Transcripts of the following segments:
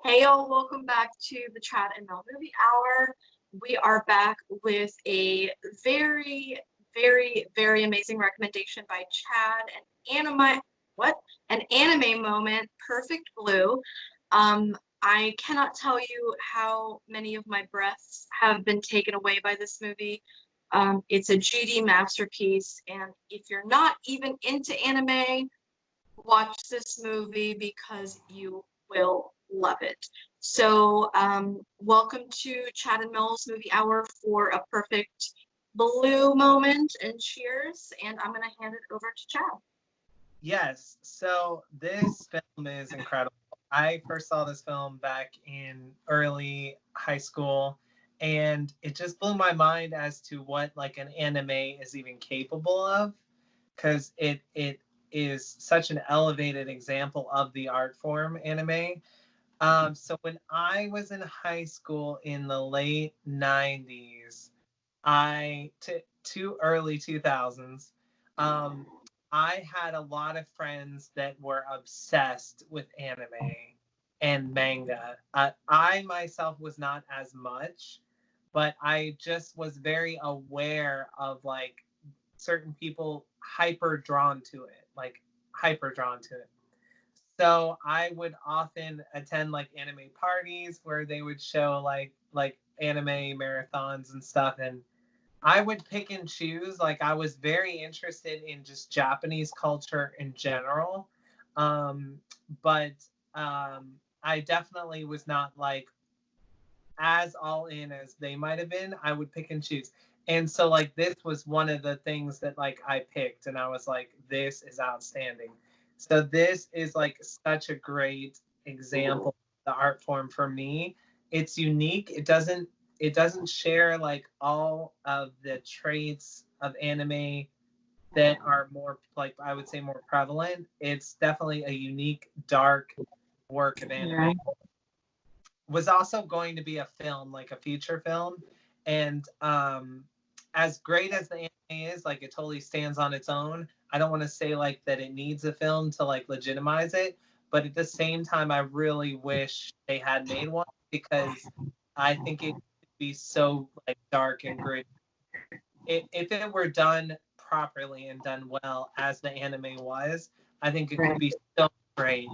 Hey y'all, welcome back to the Chad and Mel Movie Hour. We are back with a very amazing recommendation by Chad, an anime moment, Perfect Blue. I cannot tell you how many of my breaths have been taken away by this movie. It's a GD masterpiece, and if you're not even into anime, watch this movie because you will love it. So, welcome to Chad and Mel's Movie Hour for a Perfect Blue moment, and cheers. And I'm going to hand it over to Chad. Yes, so this film is incredible. I first saw this film back in early high school, and it just blew my mind as to what like an anime is even capable of, because it is such an elevated example of the art form anime. So when I was in high school in the late 90s, to early 2000s, I had a lot of friends that were obsessed with anime and manga. I myself was not as much, but I just was very aware of like certain people hyper drawn to it, like hyper drawn to it. So I would often attend like anime parties where they would show like anime marathons and stuff, and I would pick and choose. Like I was very interested in just Japanese culture in general. Um, but I definitely was not like as all in as they might have been. I would pick and choose. And so like this was one of the things that like I picked and I was like, this is outstanding. So this is like such a great example of the art form for me. It's unique. It doesn't share like all of the traits of anime that are more like I would say more prevalent. It's definitely a unique dark work of anime. Was also going to be a film, like a feature film. And as great as the anime is, like it totally stands on its own. I don't want to say like that it needs a film to like legitimize it, but at the same time, I really wish they had made one because I think it could be so like dark and gritty. If it were done properly and done well as the anime was, I think it could be so great.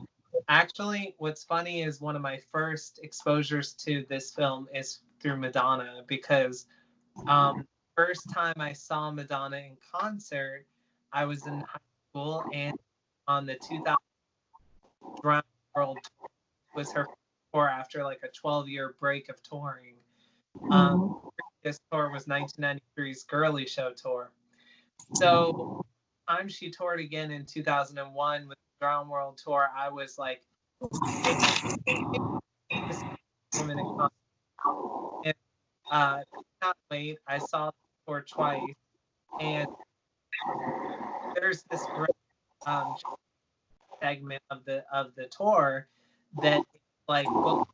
Actually, what's funny is one of my first exposures to this film is through Madonna because first time I saw Madonna in concert, I was in high school and on the 2000 Drowned World was her tour after like a 12-year break of touring. This tour was 1993's Girly Show tour. So time she toured again in 2001 with the Drowned World tour, I was like, this woman in concert. And not wait, I saw the tour twice, and there's this great segment of the tour that like book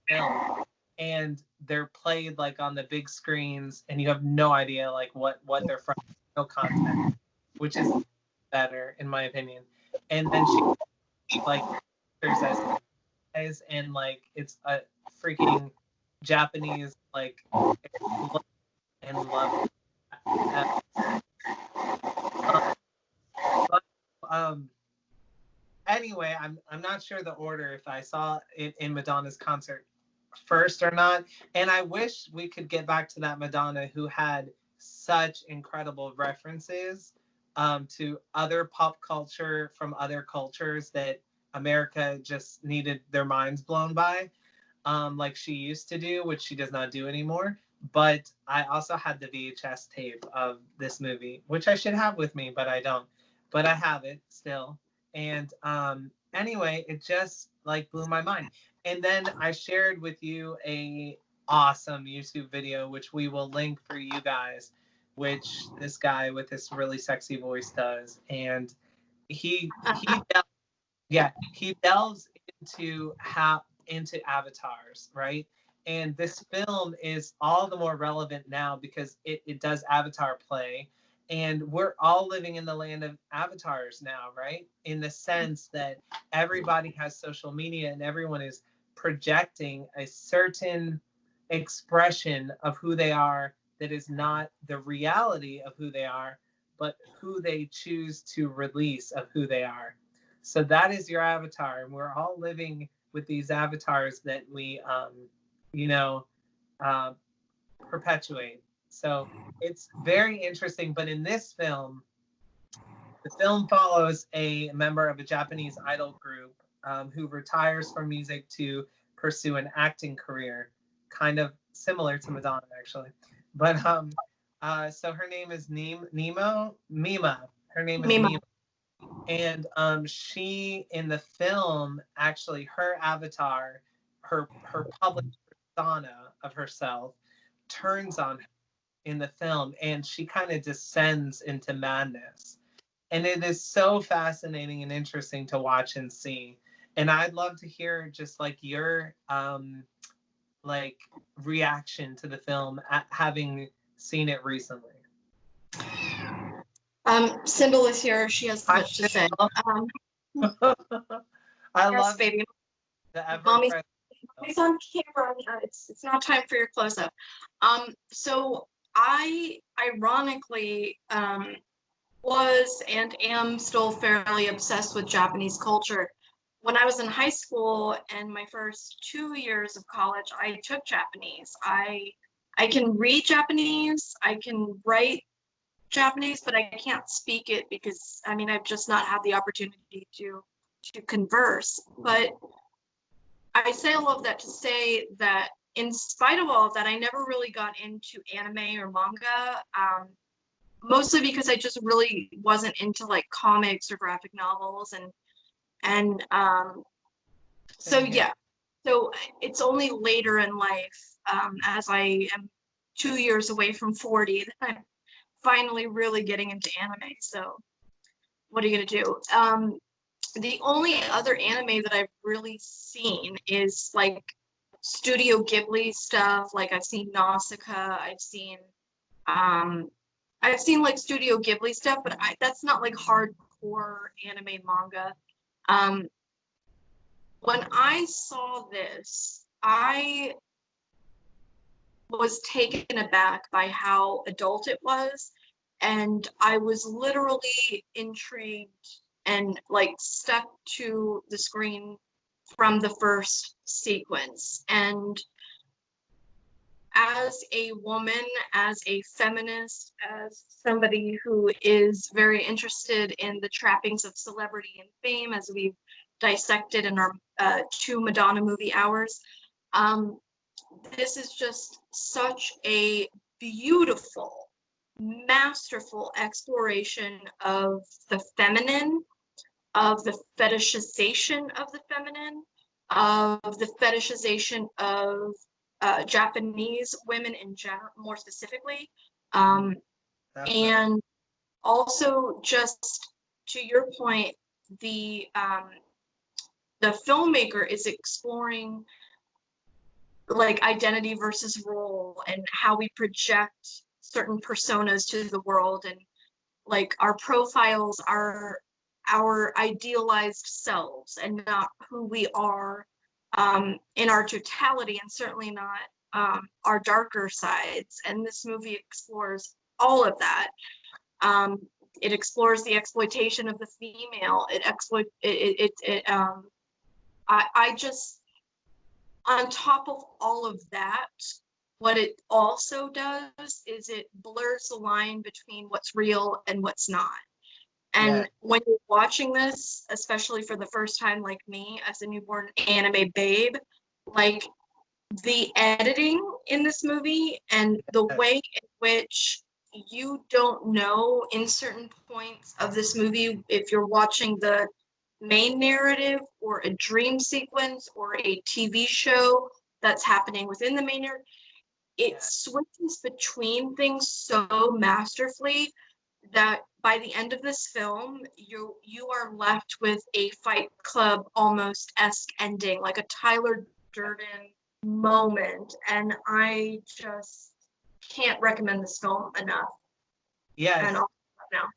film, and they're played like on the big screens, and you have no idea like what they're from, no content, which is better in my opinion. And then she like says and like it's a freaking Japanese like and love. But, anyway, I'm not sure the order if I saw it in Madonna's concert first or not. And I wish we could get back to that Madonna who had such incredible references to other pop culture from other cultures that America just needed their minds blown by, like she used to do, which she does not do anymore. But I also had the VHS tape of this movie, which I should have with me, but I don't. But I have it still. And anyway, it just like blew my mind. And then I shared with you a awesome YouTube video, which we will link for you guys, which this guy with this really sexy voice does. And he yeah, he delves into avatars, right? And this film is all the more relevant now because it does avatar play. And we're all living in the land of avatars now, right? In the sense that everybody has social media and everyone is projecting a certain expression of who they are that is not the reality of who they are, but who they choose to release of who they are. So that is your avatar. And we're all living with these avatars that we, you know, uh, perpetuate. So it's very interesting. But in this film, the film follows a member of a Japanese idol group who retires from music to pursue an acting career, kind of similar to Madonna, actually. But so her name is Mima. Her name is Mima. Mima. And she, in the film, actually, her avatar, her public persona of herself, turns on her in the film, and she kind of descends into madness. And it is so fascinating and interesting to watch and see. And I'd love to hear just like your like reaction to the film having seen it recently. Symbol is here. She has much to say. I yes, love baby. the ever Mommy's present. on camera. It's not time for your close up. So I ironically was and am still fairly obsessed with Japanese culture. When I was in high school and my first 2 years of college, I took Japanese. I can read Japanese, I can write Japanese, but I can't speak it because I mean I've just not had the opportunity to converse. But I say all of that to say that in spite of all of that, I never really got into anime or manga. Mostly because I just really wasn't into like comics or graphic novels and so yeah. So it's only later in life, as I am 2 years away from 40, that I'm finally really getting into anime. So what are you gonna do? The only other anime that I've really seen is like Studio Ghibli stuff. Like I've seen Nausicaa, I've seen like Studio Ghibli stuff, but that's not like hardcore anime manga. Um, when I saw this, I was taken aback by how adult it was, and I was literally intrigued and like stuck to the screen from the first sequence. And as a woman, as a feminist, as somebody who is very interested in the trappings of celebrity and fame, as we've dissected in our 2 Madonna movie hours, this is just such a beautiful, masterful exploration of the feminine, of the fetishization of the feminine, of the fetishization of Japanese women in general, more specifically, and also just to your point, the filmmaker is exploring like identity versus role and how we project certain personas to the world, and like our profiles are our idealized selves and not who we are in our totality, and certainly not our darker sides. And this movie explores all of that. It explores the exploitation of the female. I just, on top of all of that, what it also does is it blurs the line between what's real and what's not. And when you're watching this, especially for the first time, like me, as a newborn anime babe, like the editing in this movie and the way in which you don't know in certain points of this movie if you're watching the main narrative or a dream sequence or a TV show that's happening within the main narrative, it switches between things so masterfully that by the end of this film, you are left with a Fight Club almost esque ending, like a Tyler Durden moment, and I just can't recommend this film enough. Yes, now.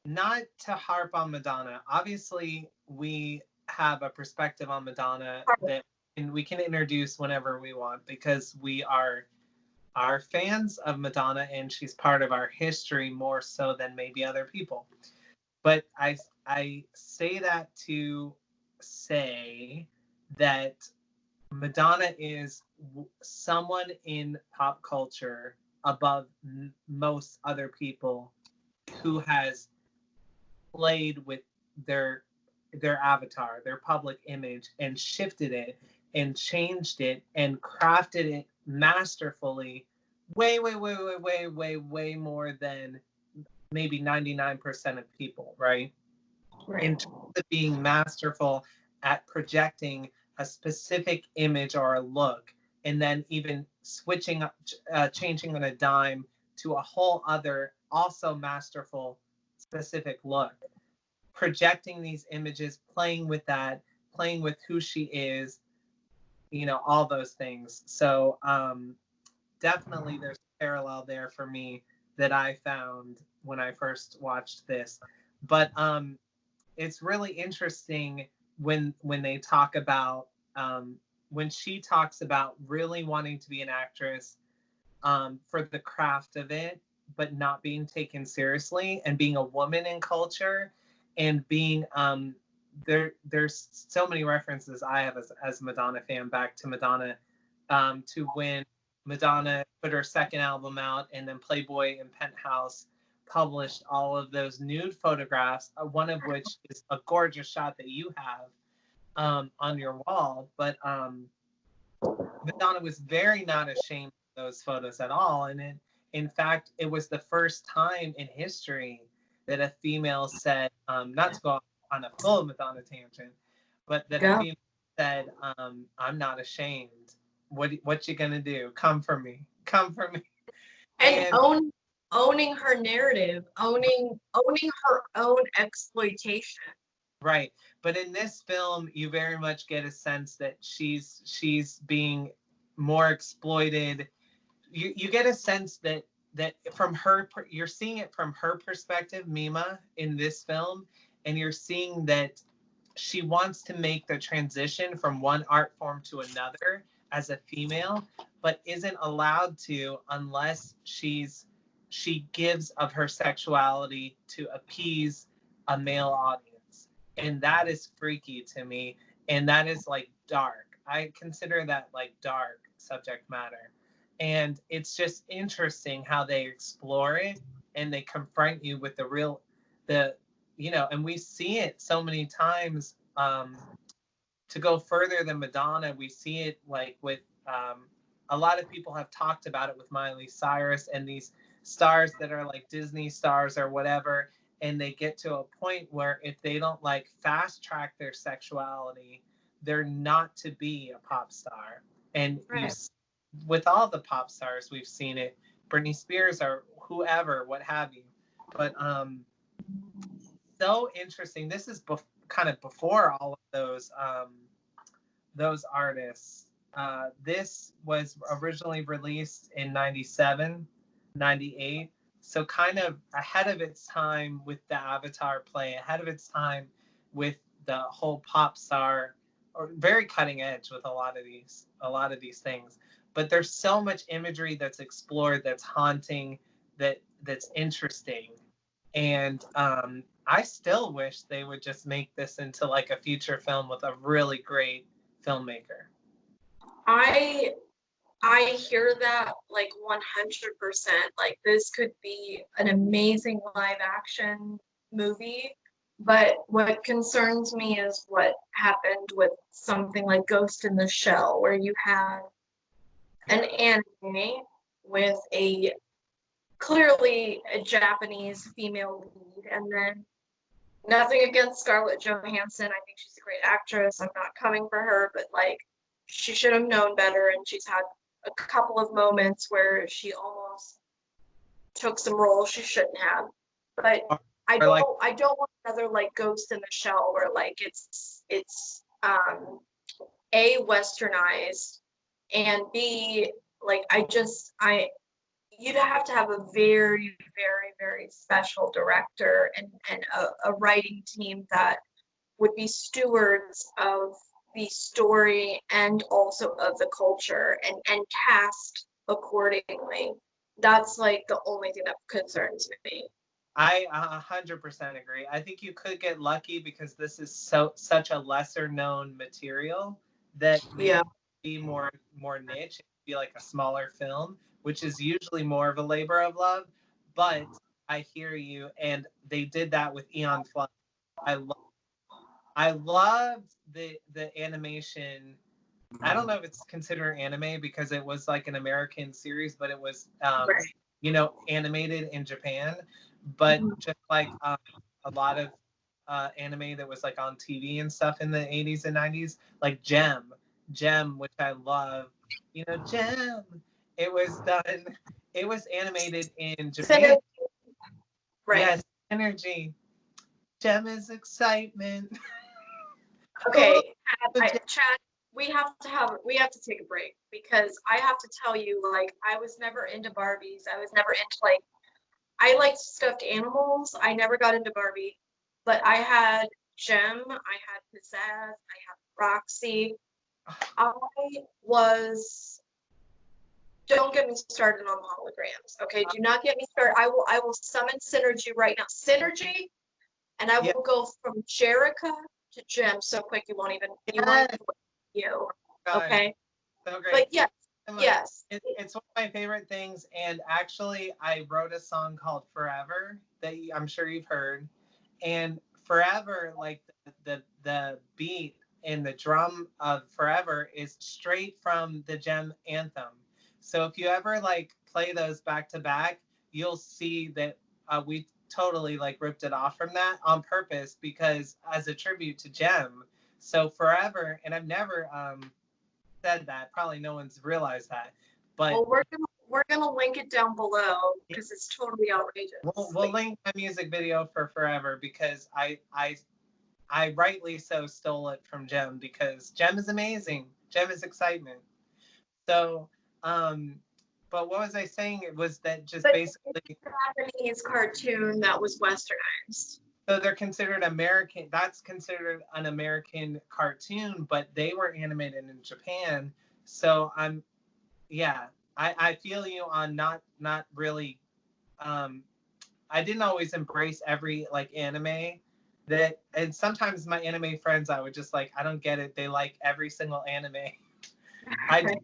Not to harp on Madonna. Obviously, we have a perspective on Madonna that we can introduce whenever we want because we are fans of Madonna and she's part of our history more so than maybe other people. But I say that to say that Madonna is someone in pop culture above most other people who has played with their avatar, their public image, and shifted it and changed it and crafted it masterfully, way more than maybe 99% of people, right? Right. In terms of being masterful at projecting a specific image or a look, and then even switching up, changing on a dime to a whole other, also masterful, specific look. Projecting these images, playing with that, playing with who she is, all those things. So definitely there's a parallel there for me that I found when I first watched this. But it's really interesting when they talk about when she talks about really wanting to be an actress for the craft of it, but not being taken seriously, and being a woman in culture, and being there's so many references I have as a Madonna fan back to Madonna, to when Madonna put her second album out, and then Playboy and Penthouse published all of those nude photographs, one of which is a gorgeous shot that you have on your wall. But Madonna was very not ashamed of those photos at all. And in fact, it was the first time in history that a female said, not to go on a full Madonna tangent, but that a female said, I'm not ashamed. What you gonna do? Come for me. Come for me. And owning her narrative, owning her own exploitation. Right. But in this film, you very much get a sense that she's being more exploited. You get a sense that from her, you're seeing it from her perspective, Mima, in this film, and you're seeing that she wants to make the transition from one art form to another as a female, but isn't allowed to unless she gives of her sexuality to appease a male audience. And that is freaky to me, and that is like dark. I consider that like dark subject matter. And it's just interesting how they explore it and they confront you with and we see it so many times. To go further than Madonna, we see it like with a lot of people have talked about it with Miley Cyrus and these stars that are like Disney stars or whatever, and they get to a point where if they don't like fast track their sexuality, they're not to be a pop star. And with all the pop stars, we've seen it, Britney Spears or whoever, what have you. But so interesting. This is kind of before all of those artists. This was originally released in 97, 98. So kind of ahead of its time with the Avatar play, ahead of its time with the whole pop star, or very cutting edge with a lot of these things. But there's so much imagery that's explored, that's haunting, that's interesting. And I still wish they would just make this into like a feature film with a really great filmmaker. I hear that like 100%. Like this could be an amazing live action movie, but what concerns me is what happened with something like Ghost in the Shell, where you have an anime with clearly a Japanese female lead, and then nothing against Scarlett Johansson. I think she's a great actress. I'm not coming for her, but like she should have known better, and she's had a couple of moments where she almost took some roles she shouldn't have. But I don't want another like Ghost in the Shell where like it's A, westernized, and B, like I you'd have to have a very, very, very special director and a writing team that would be stewards of the story and also of the culture and cast accordingly. That's like the only thing that concerns me. I 100% agree. I think you could get lucky because this is such a lesser known material that maybe Yeah. be more niche, be like a smaller film, which is usually more of a labor of love. But I hear you, and they did that with Eon Flux. I lo- I loved the animation. I don't know if it's considered anime because it was like an American series, but it was Right. animated in Japan. But just like a lot of anime that was like on TV and stuff in the 80s and 90s, like Gem, which I love. Gem. It was done. It was animated in Japan. Right. Yes, energy. Gem is excitement. Okay, Oh, Chad, we have to take a break because I have to tell you, like, I was never into Barbies. I was never into like I liked stuffed animals. I never got into Barbie, but I had Gem, I had Pizzazz, I had Roxy. I was don't get me started on holograms. Okay, do not get me started. I will summon Synergy right now. Synergy, and I yeah. will go from Jerica to Gem so quick you won't even you. God, Okay, so great. but yes, yes. It's one of my favorite things, and actually, I wrote a song called "Forever" that I'm sure you've heard. And "Forever," like the beat and the drum of "Forever" is straight from the Gem anthem. So if you ever like play those back to back, you'll see that we totally like ripped it off from that on purpose because as a tribute to Gem. So "Forever," and I've never said that. Probably no one's realized that. But Well, we're gonna link it down below because it's totally outrageous. we'll link my music video for "Forever" because I rightly so stole it from Gem because Gem is amazing. Gem is excitement. So, but what was I saying? It was that just But basically, it's a Japanese cartoon that was westernized. so they're considered American. That's considered an American cartoon, but they were animated in Japan. So yeah, I feel you on not really. Um, I didn't always embrace every like anime that, and sometimes my anime friends, I would just like, I don't get it. They like every single anime. I did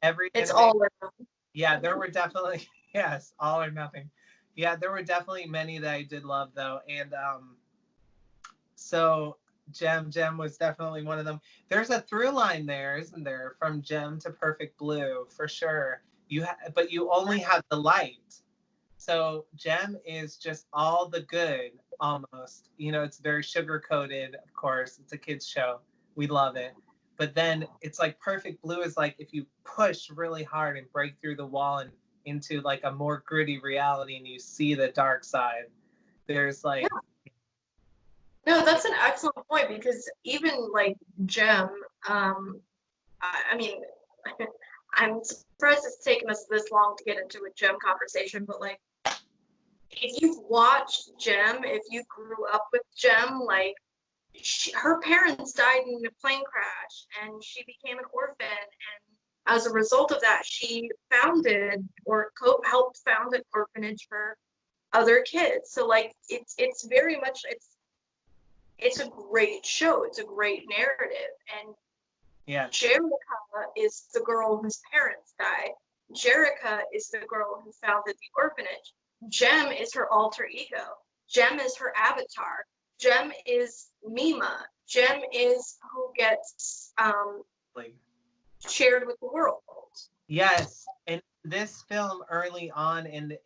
every It's anime. all of them. Yeah, there were definitely yes, all or nothing. Yeah, there were definitely many that I did love though, and so Gem was definitely one of them. There's a through line there, isn't there, from Gem to Perfect Blue for sure. But you only have the light. So Gem is just all the good almost. It's very sugar coated, of course. It's a kids show. We love it. But then it's like Perfect Blue is like if you push really hard and break through the wall and into like a more gritty reality and you see the dark side. There's Yeah. like No, that's an excellent point because even like Gem, I mean, I'm surprised it's taken us this long to get into a Gem conversation, but like if you've watched Gem, if you grew up with Gem, like her parents died in a plane crash and she became an orphan, and as a result of that she founded or helped found an orphanage for other kids. So like it's very much it's a great show, it's a great narrative. And yeah. Jerica is the girl whose parents died. Jerica is the girl who founded the orphanage. Gem is her alter ego. Gem is her avatar. Gem is Mima. Gem is who gets shared with the world. Yes, and this film early on in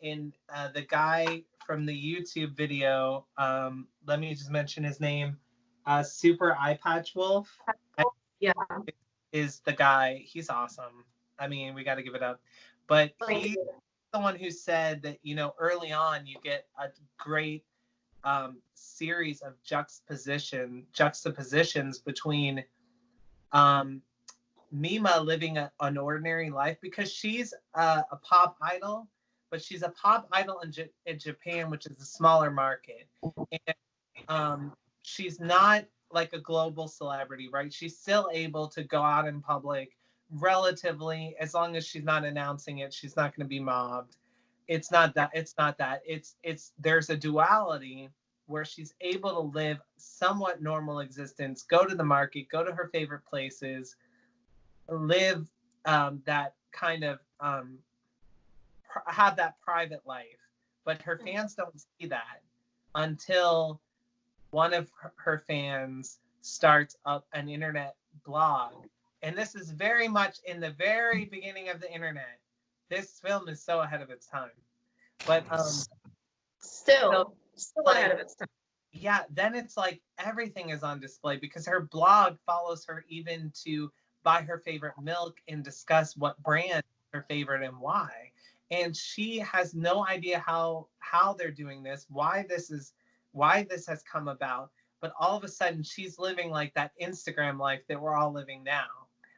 the guy from the YouTube video, let me just mention his name, Super Eye Patch Wolf. Yeah. Is the guy. He's awesome. I mean, we got to give it up. But he's the one who said that, early on you get a great series of juxtapositions between Mima living an ordinary life because she's a pop idol, but she's a pop idol in Japan, which is a smaller market. And she's not like a global celebrity, right? She's still able to go out in public relatively, as long as she's not announcing it, she's not going to be mobbed. It's there's a duality where she's able to live somewhat normal existence, go to the market, go to her favorite places, live that kind of have that private life. But her fans don't see that until one of her fans starts up an internet blog. And this is very much in the very beginning of the internet. This film is so ahead of its time. But still ahead of its time. Yeah, then it's like everything is on display because her blog follows her even to buy her favorite milk and discuss what brand is her favorite and why. And she has no idea how they're doing this, why this has come about. But all of a sudden she's living like that Instagram life that we're all living now.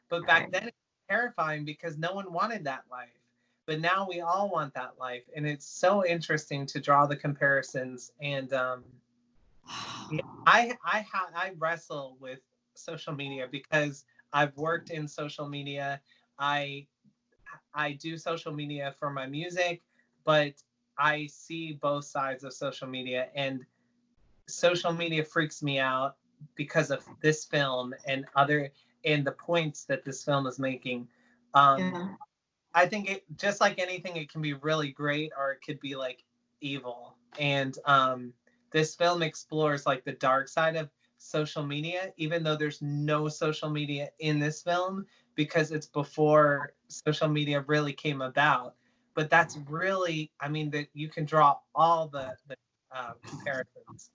But back then it was terrifying because no one wanted that life. But now we all want that life. And it's so interesting to draw the comparisons. And I wrestle with social media because I've worked in social media. I do social media for my music, but I see both sides of social media, and social media freaks me out because of this film and the points that this film is making. I think it, just like anything, it can be really great or it could be like evil. And this film explores like the dark side of social media, even though there's no social media in this film because it's before social media really came about. But that's really, I mean, that you can draw all the comparisons.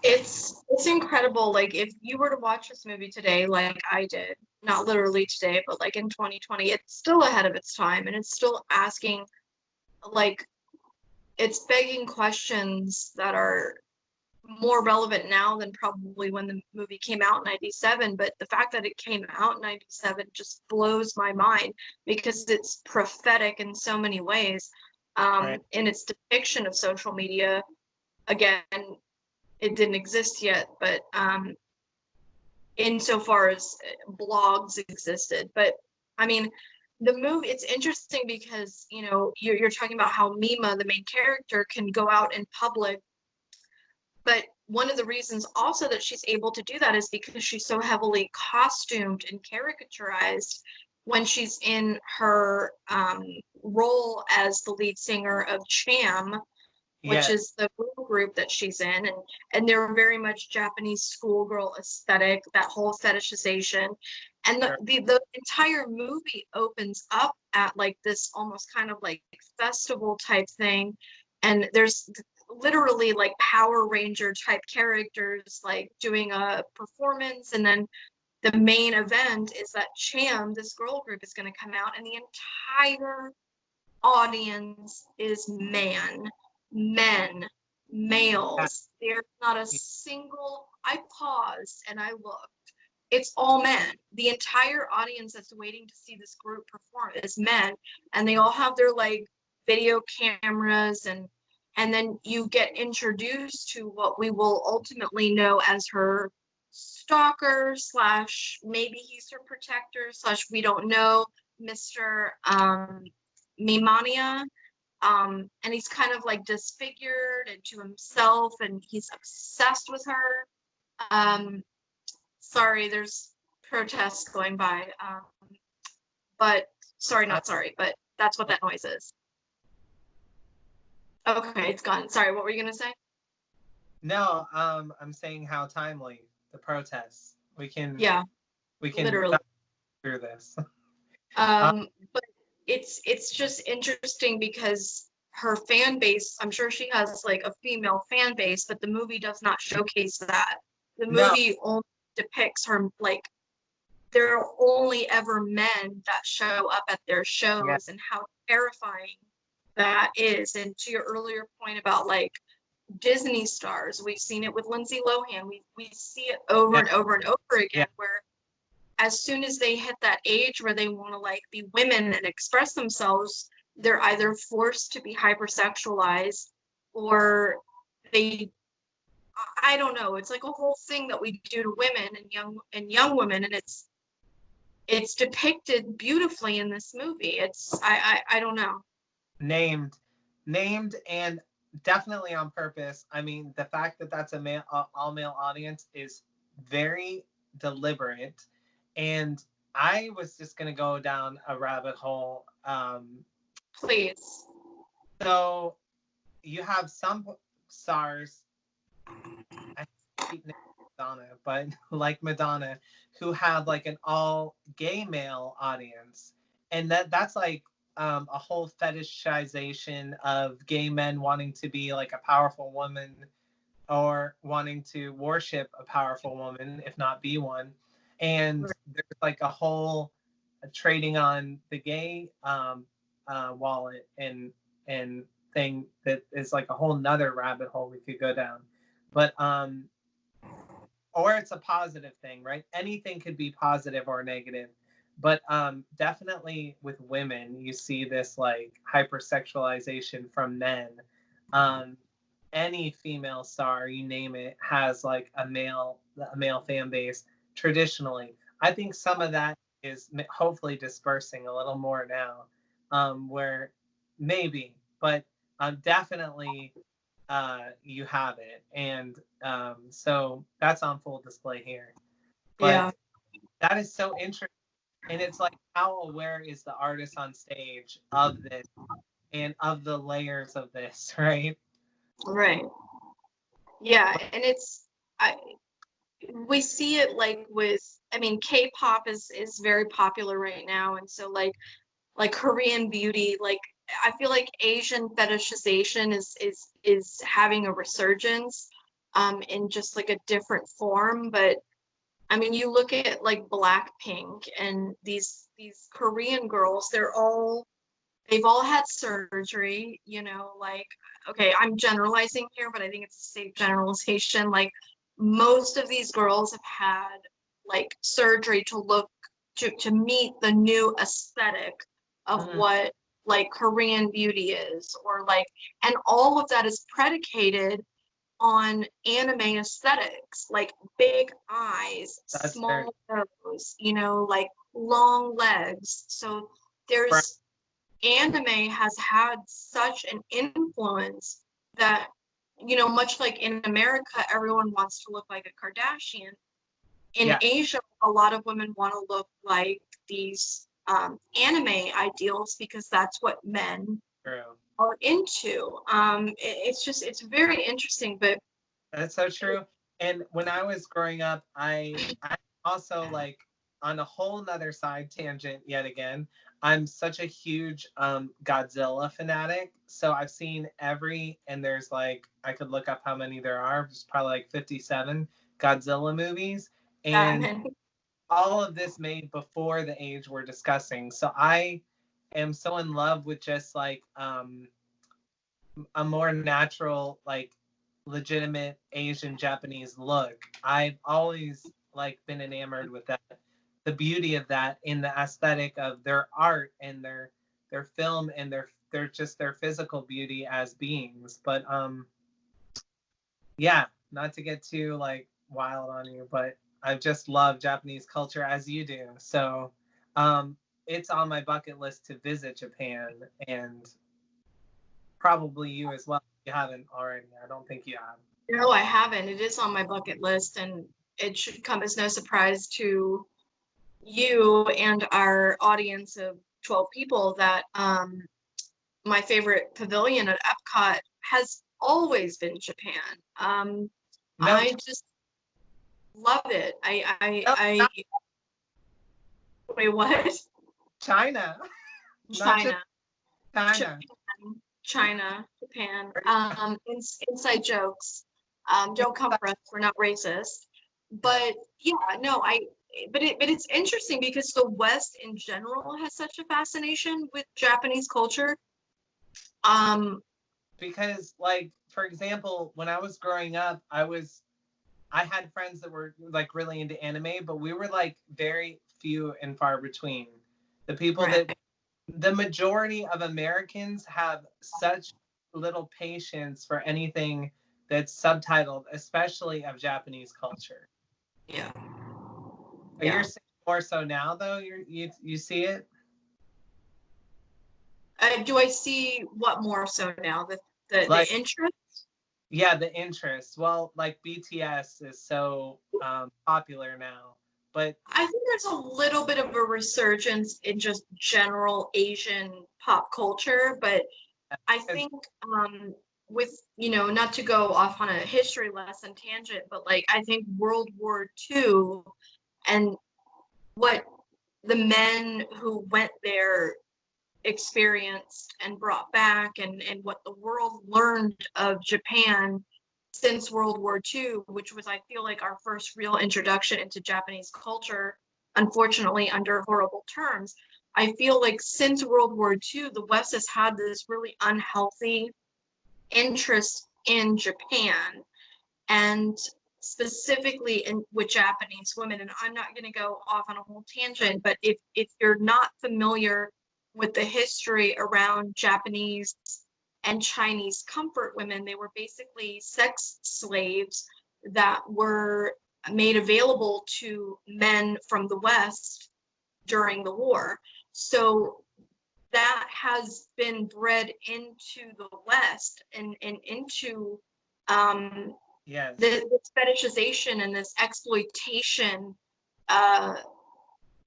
It's incredible. Like if you were to watch this movie today, like I did, not literally today, but like in 2020, it's still ahead of its time, and it's still asking, like, it's begging questions that are more relevant now than probably when the movie came out in 97. But the fact that it came out in 97 just blows my mind because it's prophetic in so many ways. Right. In its depiction of social media. Again, it didn't exist yet, but insofar as blogs existed. But I mean, the movie, it's interesting because, you know, you're talking about how Mima, the main character, can go out in public. But one of the reasons also that she's able to do that is because she's so heavily costumed and caricaturized when she's in her role as the lead singer of Cham, which is the group that she's in, and they're very much Japanese schoolgirl aesthetic, that whole fetishization, and the entire movie opens up at like this almost kind of like festival type thing, and there's literally like Power Ranger type characters like doing a performance, and then the main event is that Cham, this girl group, is going to come out, and the entire audience is men, males. There's not a single, I paused and I looked. It's all men. The entire audience that's waiting to see this group perform is men, and they all have their like video cameras, and then you get introduced to what we will ultimately know as her stalker slash maybe he's her protector slash we don't know, Mr. Mimania. And he's kind of like disfigured and to himself, and he's obsessed with her. Sorry, there's protests going by. But sorry, not sorry, but that's what that noise is. Okay, it's gone. Sorry, what were you gonna say? No, I'm saying how timely the protests. We can literally through this. But it's just interesting because her fan base, I'm sure she has like a female fan base, but the movie does not showcase that. The movie only depicts her like there are only ever men that show up at their shows, and how terrifying that is. And to your earlier point about like Disney stars, we've seen it with Lindsay Lohan. We see it over and over and over again, where as soon as they hit that age where they want to like be women and express themselves, they're either forced to be hypersexualized, or they, I don't know, it's like a whole thing that we do to women and young women, and it's depicted beautifully in this movie. It's I don't know. Named, and definitely on purpose. I mean, the fact that that's a male, all male audience is very deliberate. And I was just gonna go down a rabbit hole. Please. So you have some stars, I keep naming Madonna, but like Madonna, who have like an all gay male audience, and that's like a whole fetishization of gay men wanting to be like a powerful woman, or wanting to worship a powerful woman, if not be one. And there's like a whole trading on the gay wallet and thing that is like a whole nother rabbit hole we could go down. But or it's a positive thing, right? Anything could be positive or negative. But definitely with women, you see this like hypersexualization from men. Um, any female star, you name it, has like a male fan base traditionally. I think some of that is hopefully dispersing a little more now, where maybe, but definitely you have it, and so that's on full display here. But Yeah. that is so interesting, and it's like, how aware is the artist on stage of this and of the layers of this, right? Right. Yeah, and it's I we see it like with, I mean, K-pop is very popular right now, and so like Korean beauty, like I feel like Asian fetishization is having a resurgence in just like a different form. But I mean, you look at like Blackpink and these Korean girls, they've all had surgery, like, okay, I'm generalizing here, but I think it's a safe generalization. Like, most of these girls have had like surgery to meet the new aesthetic of Mhm. what like Korean beauty is, or like, and all of that is predicated on anime aesthetics, like big eyes, That's very small nose, like long legs. So right. there's anime has had such an influence that, much like in America, everyone wants to look like a Kardashian. In Yeah, Asia, a lot of women want to look like these anime ideals because that's what men true. are into. It's very interesting, but That's so true. And when I was growing up, I also like, on a whole nother side tangent yet again. I'm such a huge Godzilla fanatic. So I've seen and there's like, I could look up how many there are. There's probably like 57 Godzilla movies. that And men, all of this made before the age we're discussing. So I am so in love with just like a more natural, like legitimate Asian Japanese look. I've always like been enamored with that, the beauty of that in the aesthetic of their art and their film and their just their physical beauty as beings. But yeah, not to get too like wild on you, but I just love Japanese culture as you do. So it's on my bucket list to visit Japan, and probably you as well. If you haven't already. I don't think you have. no, I haven't. It is on my bucket list, and it should come as no surprise to you and our audience of 12 people that my favorite pavilion at Epcot has always been Japan. No, I just love it. no, I not wait, what? China. Not just China, China. Japan, China, Japan. Inside jokes. Don't come for us. We're not racist. Yeah. But yeah, no, but it's interesting because the West in general has such a fascination with Japanese culture. Um, Because like, for example, when I was growing up, I had friends that were like really into anime, but we were like very few and far between. The people that right. the majority of Americans have such little patience for anything that's subtitled, especially of Japanese culture. Yeah. Are you Yeah. seeing more so now, though? You see it? Do I see what more so now? The Like, interest? yeah, the interest. Well, like BTS is so popular now, but I think there's a little bit of a resurgence in just general Asian pop culture, but I it's, think with, not to go off on a history lesson tangent, but like I think World War II and what the men who went there experienced and brought back, and what the world learned of Japan since World War II, which was, I feel like, our first real introduction into Japanese culture, unfortunately under horrible terms. I feel like since World War II, the West has had this really unhealthy interest in Japan, and specifically with Japanese women. And I'm not going to go off on a whole tangent, but if you're not familiar with the history around Japanese and Chinese comfort women, they were basically sex slaves that were made available to men from the West during the war. So that has been bred into the West and into yes, this fetishization and this exploitation uh,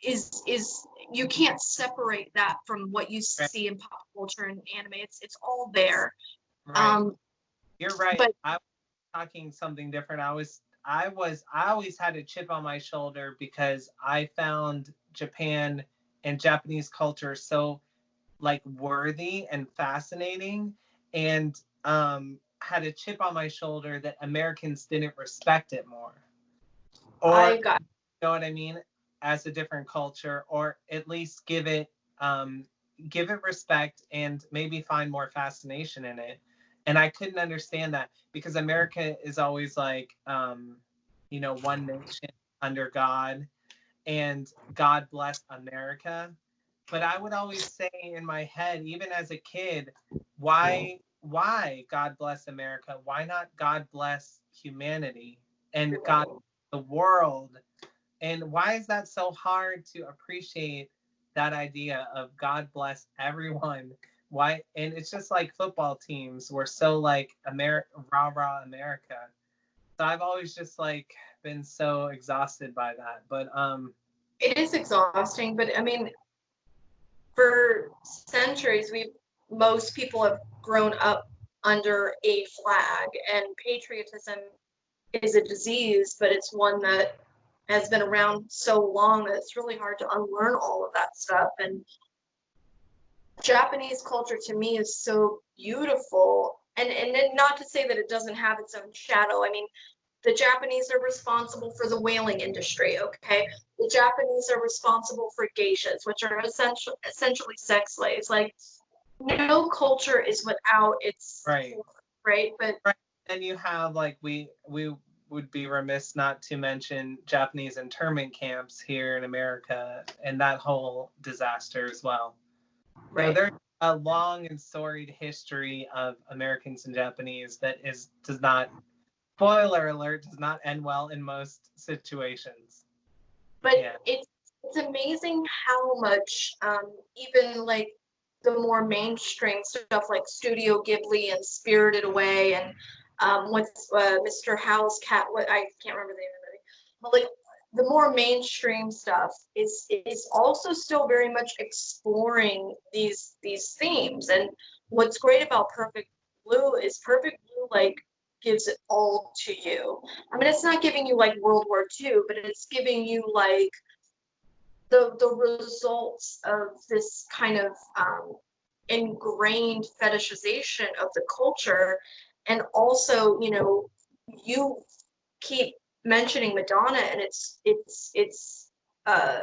is you can't separate that from what you right, see in pop culture and anime. It's all there. right. Um, You're right. but I was talking something different. I always had a chip on my shoulder because I found Japan and Japanese culture so like worthy and fascinating, and had a chip on my shoulder that Americans didn't respect it more, or I got you know what I mean, as a different culture, or at least um, give it respect and maybe find more fascination in it. And I couldn't understand that because America is always like, one nation under God, and God bless America. But I would always say in my head, even as a kid, why God bless America? Why not God bless humanity and God the world? And why is that so hard to appreciate that idea of God bless everyone? Why? And it's just like football teams. We're so like America, rah rah America. So I've always just like been so exhausted by that. But it is exhausting, but I mean, for centuries, most people have grown up under a flag, and patriotism is a disease, but it's one that has been around so long that it's really hard to unlearn all of that stuff. And Japanese culture to me is so beautiful. And then not to say that it doesn't have its own shadow. I mean, the Japanese are responsible for the whaling industry, okay? The Japanese are responsible for geishas, which are essentially sex slaves. Like, no culture is without its right. right? But Right. And you have like we would be remiss not to mention Japanese internment camps here in America and that whole disaster as well. So right. there's a long and storied history of Americans and Japanese that does not, spoiler alert, does not end well in most situations. But Yeah. it's amazing how much even like the more mainstream stuff like Studio Ghibli and Spirited Away and what's Mr. Howl's Cat, what I can't remember the name of the movie, but like the more mainstream stuff is also still very much exploring these themes. And what's great about Perfect Blue is Perfect Blue like gives it all to you. I mean, it's not giving you like World War II, but it's giving you like the results of this kind of ingrained fetishization of the culture. And also, you keep mentioning Madonna, and uh,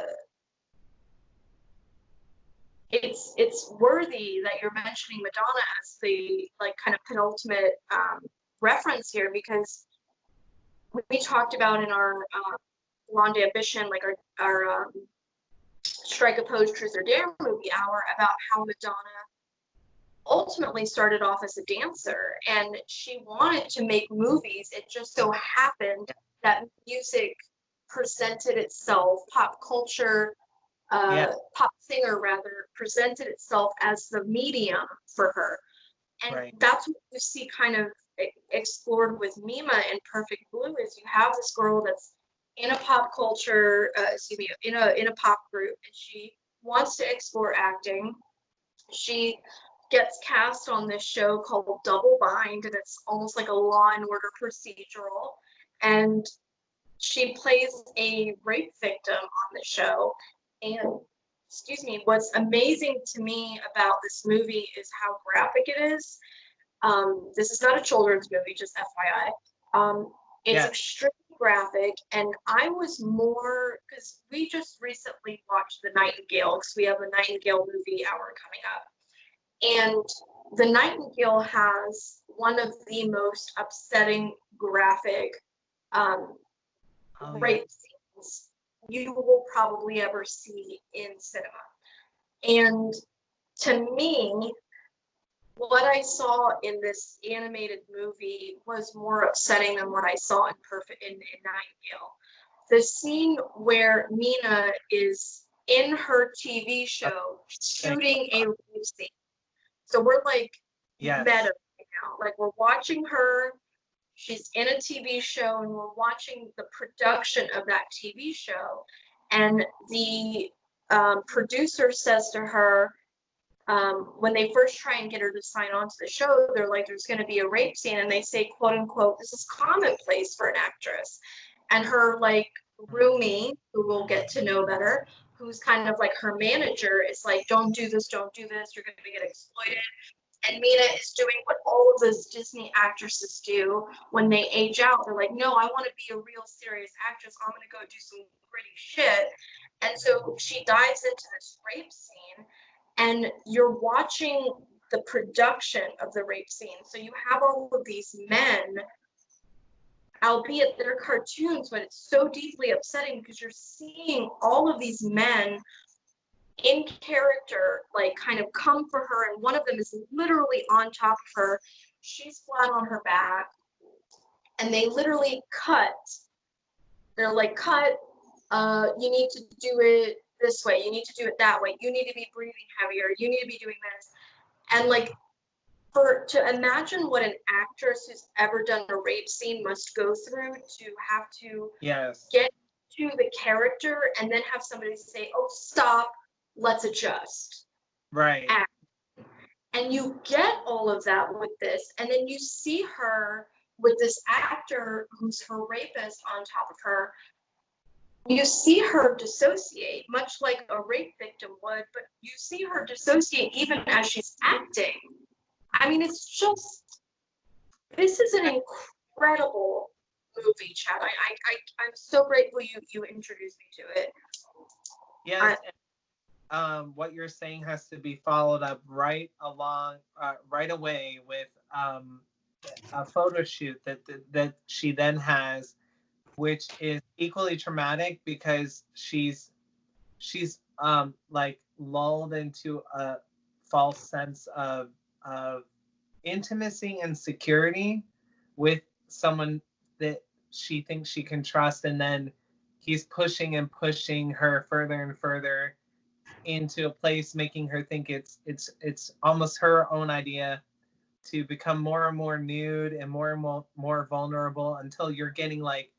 it's worthy that you're mentioning Madonna as the like kind of penultimate reference here, because we talked about in our Blonde Ambition, like our Strike a Pose, Truth or Dare movie hour about how Madonna ultimately started off as a dancer and she wanted to make movies. It just so happened that music presented itself, pop culture, Yeah. pop singer rather, presented itself as the medium for her. And Right. that's what you see kind of explored with Mima in Perfect Blue is you have this girl that's in a pop culture, in a pop group, and she wants to explore acting. She gets cast on this show called Double Bind, and it's almost like a Law and Order procedural. And she plays a rape victim on the show. And excuse me, what's amazing to me about this movie is how graphic it is. This is not a children's movie, just FYI. It's extremely graphic, and I was more because we just recently watched The Nightingale because we have a Nightingale movie hour coming up. And The Nightingale has one of the most upsetting graphic rape scenes you will probably ever see in cinema. And to me, what I saw in this animated movie was more upsetting than what I saw in Nightingale. The scene where Mina is in her TV show shooting a rape scene. So we're like meta right now. Like we're watching her. She's in a TV show, and we're watching the production of that TV show. And the producer says to her, when they first try and get her to sign on to the show, they're like, there's going to be a rape scene. And they say, quote unquote, this is commonplace for an actress. And her like roomie, who we'll get to know better, who's kind of like her manager, is like, don't do this, you're going to get exploited. And Mina is doing what all of those Disney actresses do when they age out. They're like, no, I want to be a real serious actress. I'm going to go do some gritty shit. And so she dives into this rape scene, and you're watching the production of the rape scene. So you have all of these men, albeit they're cartoons, but it's so deeply upsetting because you're seeing all of these men in character, like kind of come for her, and one of them is literally on top of her. She's flat on her back, and they literally cut. They're like, cut, you need to do it this way, you need to do it that way, you need to be breathing heavier, you need to be doing this. And like, to imagine what an actress who's ever done a rape scene must go through to have to get to the character and then have somebody say, oh, stop, let's adjust. Right. And you get all of that with this, and then you see her with this actor who's her rapist on top of her. You see her dissociate, much like a rape victim would, but you see her dissociate even as she's acting. I mean, it's just, this is an incredible movie, Chad. I'm so grateful you introduced me to it. Yes. What you're saying has to be followed up right away with a photo shoot that she then has, which is equally traumatic because she's like lulled into a false sense of intimacy and security with someone that she thinks she can trust, and then he's pushing her further and further into a place, making her think it's almost her own idea to become more and more nude and more vulnerable until you're getting like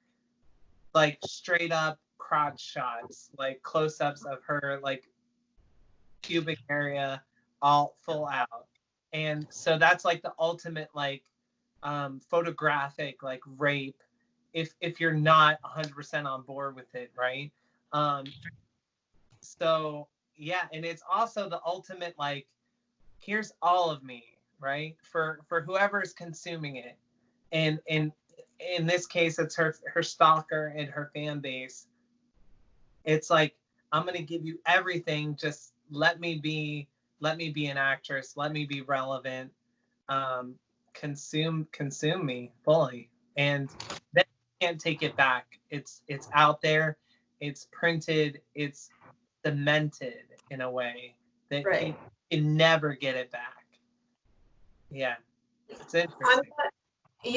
straight up crotch shots, like close-ups of her like pubic area all full out. And so that's like the ultimate like photographic like rape if you're not 100% on board with it, right? So yeah, and it's also the ultimate like, here's all of me, right? For whoever's consuming it. And in this case, it's her stalker and her fan base. It's like, I'm gonna give you everything. Just let me be an actress. Let me be relevant. Consume me fully, and then you can't take it back. It's out there. It's printed. It's cemented in a way that Right. people can never get it back. Yeah, it's interesting.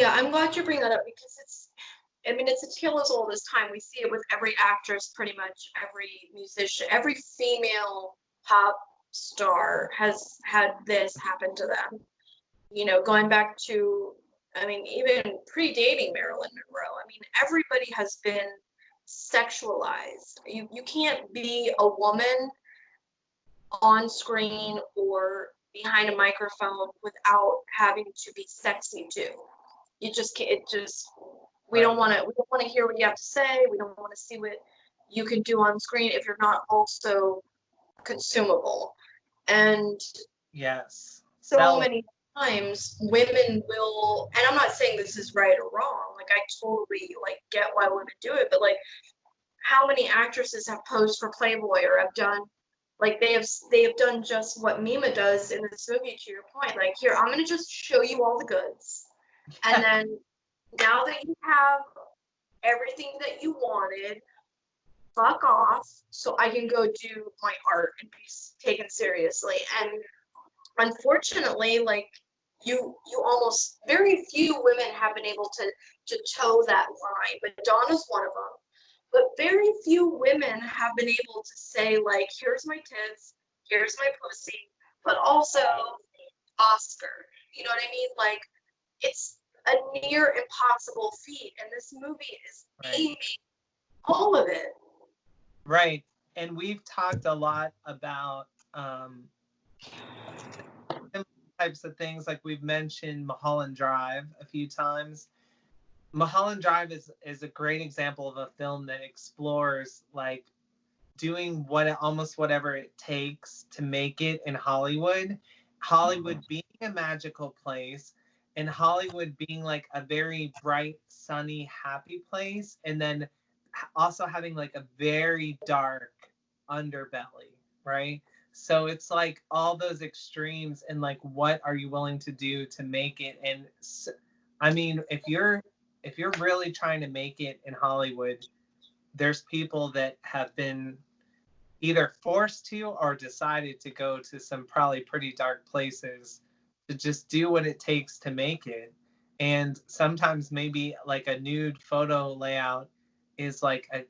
I'm glad you bring that up because it's a tale as old as time. We see it with every actress, pretty much every musician, every female pop star has had this happen to them. Going back to, even predating Marilyn Monroe. Everybody has been sexualized. You can't be a woman on screen or behind a microphone without having to be sexy too. You just can't. It just we don't want to. We don't want to hear what you have to say. We don't want to see what you can do on screen if you're not also consumable. And yes, so many times women will, and I'm not saying this is right or wrong. Like I totally get why women do it, but how many actresses have posed for Playboy or have done they have done just what Mima does in this movie, to your point. Here, I'm gonna just show you all the goods. And then now that you have everything that you wanted, fuck off so I can go do my art and be taken seriously. And unfortunately, you almost very few women have been able to toe that line. Madonna's one of them. But very few women have been able to say, here's my tits, here's my pussy, but also Oscar. You know what I mean? It's a near impossible feat, and this movie is aiming all of it. Right. And we've talked a lot about types of things, like we've mentioned Mulholland Drive a few times. Mulholland Drive is a great example of a film that explores doing almost whatever it takes to make it in Hollywood. Hollywood being a magical place, and Hollywood being a very bright, sunny, happy place, and then also having a very dark underbelly, right? So it's all those extremes, and what are you willing to do to make it? And if you're really trying to make it in Hollywood, there's people that have been either forced to or decided to go to some probably pretty dark places to just do what it takes to make it. And sometimes maybe a nude photo layout is a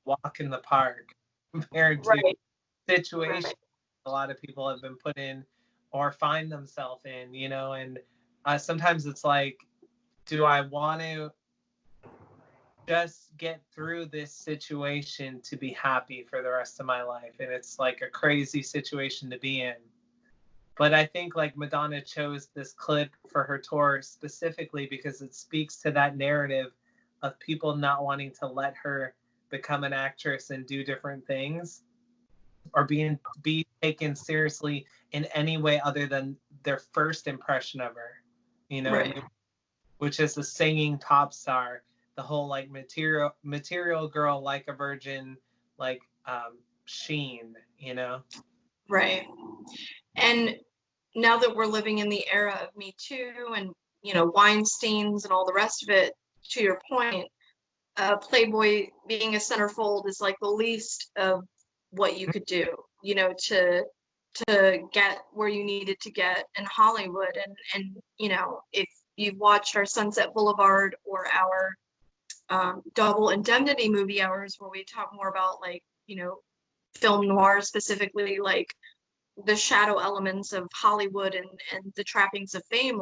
walk in the park compared to situations a lot of people have been put in or find themselves in, and sometimes it's do I want to just get through this situation to be happy for the rest of my life? And it's a crazy situation to be in. But I think Madonna chose this clip for her tour specifically because it speaks to that narrative of people not wanting to let her become an actress and do different things, or be taken seriously in any way other than their first impression of her, which is a singing pop star, the whole material girl, like a virgin, sheen, Right. And now that we're living in the era of Me Too and Weinsteins and all the rest of it, to your point, Playboy being a centerfold is the least of what you could do, to get where you needed to get in Hollywood. And if you've watched our Sunset Boulevard or our Double Indemnity movie hours, where we talk more about film noir, specifically the shadow elements of Hollywood and the trappings of fame,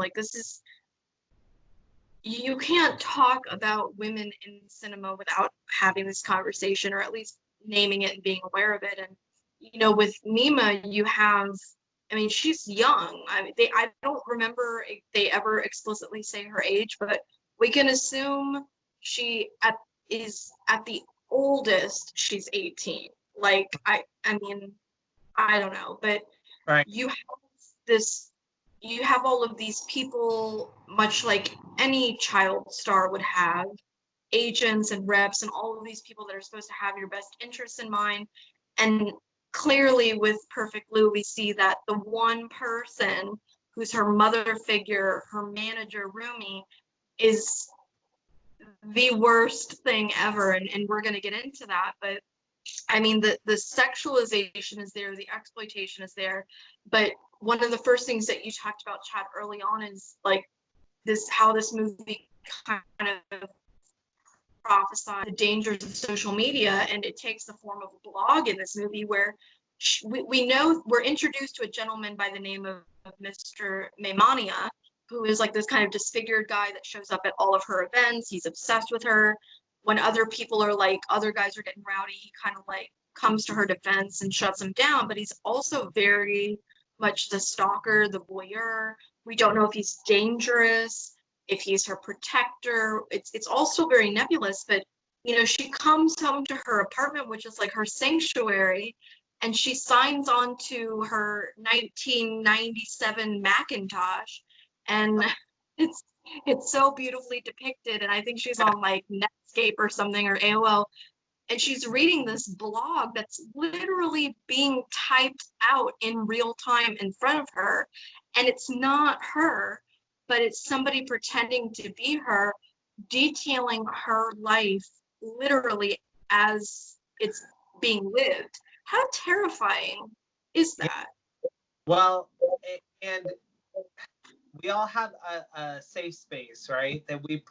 you can't talk about women in cinema without having this conversation, or at least naming it and being aware of it. And with Mima, you have, she's young. I don't remember if they ever explicitly say her age, but we can assume she is at the oldest, she's 18. I don't know, but you have all of these people, much like any child star would have, agents and reps and all of these people that are supposed to have your best interests in mind. And clearly with Perfect Blue, we see that the one person who's her mother figure, her manager, Rumi, is the worst thing ever. And we're going to get into that. But I mean, the sexualization is there, the exploitation is there, but one of the first things that you talked about, Chad, early on is like how this movie kind of prophesies the dangers of social media, and it takes the form of a blog in this movie where we know we're introduced to a gentleman by the name of Mr. Maimania, who is like this kind of disfigured guy that shows up at all of her events. He's obsessed with her. When other people are like, other guys are getting rowdy, he kind of like comes to her defense and shuts them down. But he's also very much the stalker, the voyeur. We don't know if he's dangerous, if he's her protector. It's also very nebulous, but you know, she comes home to her apartment, which is like her sanctuary, and she signs on to her 1997 Macintosh, and it's so beautifully depicted. And I think she's on like Netscape or something, or AOL, and she's reading this blog that's literally being typed out in real time in front of her, and it's not her, but it's somebody pretending to be her, detailing her life literally as it's being lived. How terrifying is that? Well, and we all have a safe space, right? That we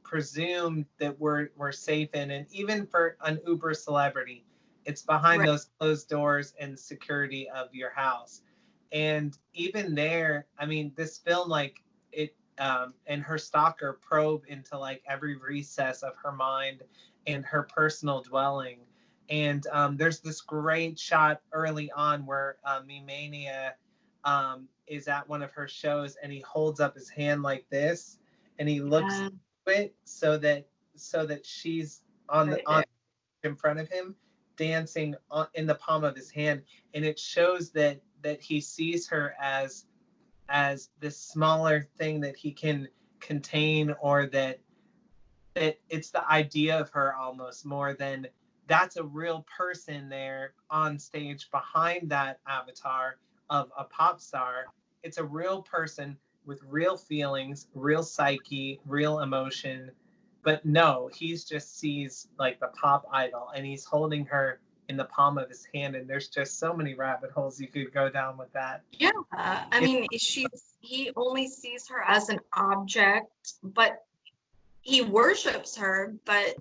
presume that we're safe in, and even for an Uber celebrity, it's behind Right. those closed doors and security of your house. And even there, I mean, this film, like it, and her stalker probe into like every recess of her mind and her personal dwelling. And there's this great shot early on where Mimania is at one of her shows, and he holds up his hand like this, and he looks Yeah, to it so that she's on right the on there. in front of him, dancing in the palm of his hand, and it shows that he sees her as this smaller thing that he can contain, or that it's the idea of her almost more than that's a real person there on stage behind that avatar of a pop star. It's a real person with real feelings, real psyche, real emotion. But no, he's just sees like the pop idol, and he's holding her in the palm of his hand, and there's just so many rabbit holes you could go down with that. Yeah, I It's mean, he only sees her as an object, but he worships her, but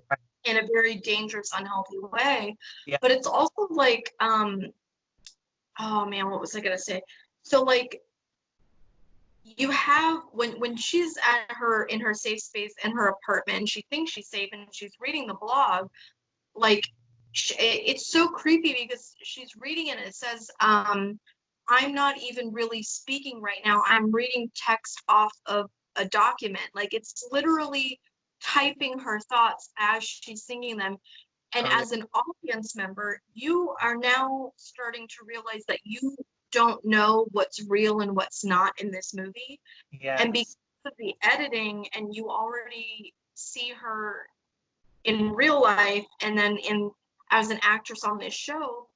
in a very dangerous, unhealthy way. yeah, But it's also like, oh man, what was I gonna say? So like you have when she's at her in her safe space in her apartment, and she thinks she's safe, and she's reading the blog, like it's so creepy because she's reading it and it says, I'm not even really speaking right now. I'm reading text off of a document. Like it's literally typing her thoughts as she's singing them. And oh yeah, as an audience member, you are now starting to realize that you don't know what's real and what's not in this movie. And because yes, of the editing, and you already see her in real life and then in as an actress on this show,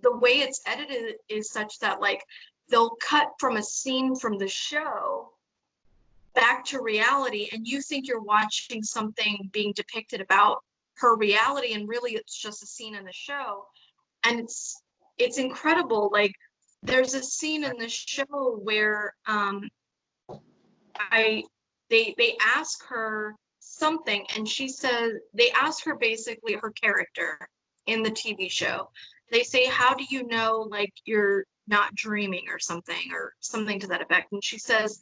the way it's edited is such that like they'll cut from a scene from the show back to reality, and you think you're watching something being depicted about her reality, and really it's just a scene in the show. And it's incredible. Like there's a scene in the show where I they ask her something, and she says, they ask her basically her character in the TV show. They say, how do you know like you're not dreaming, or something to that effect? And she says,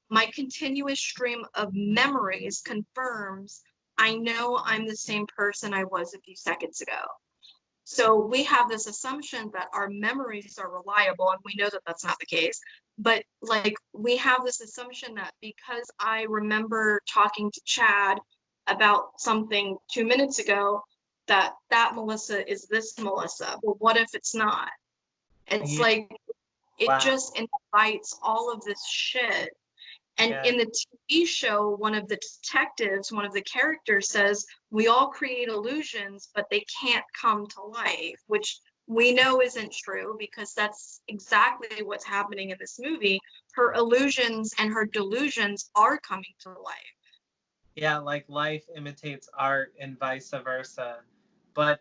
my continuous stream of memories confirms I know I'm the same person I was a few seconds ago. So we have this assumption that our memories are reliable, and we know that that's not the case. But like we have this assumption that because I remember talking to Chad about something 2 minutes ago, that Melissa is this Melissa. Well, what if it's not? It's yeah, like it wow, just invites all of this shit. And yeah, in the TV show, one of the detectives, one of the characters says, we all create illusions, but they can't come to life, which we know isn't true because that's exactly what's happening in this movie. Her illusions and her delusions are coming to life. yeah. Like life imitates art and vice versa. But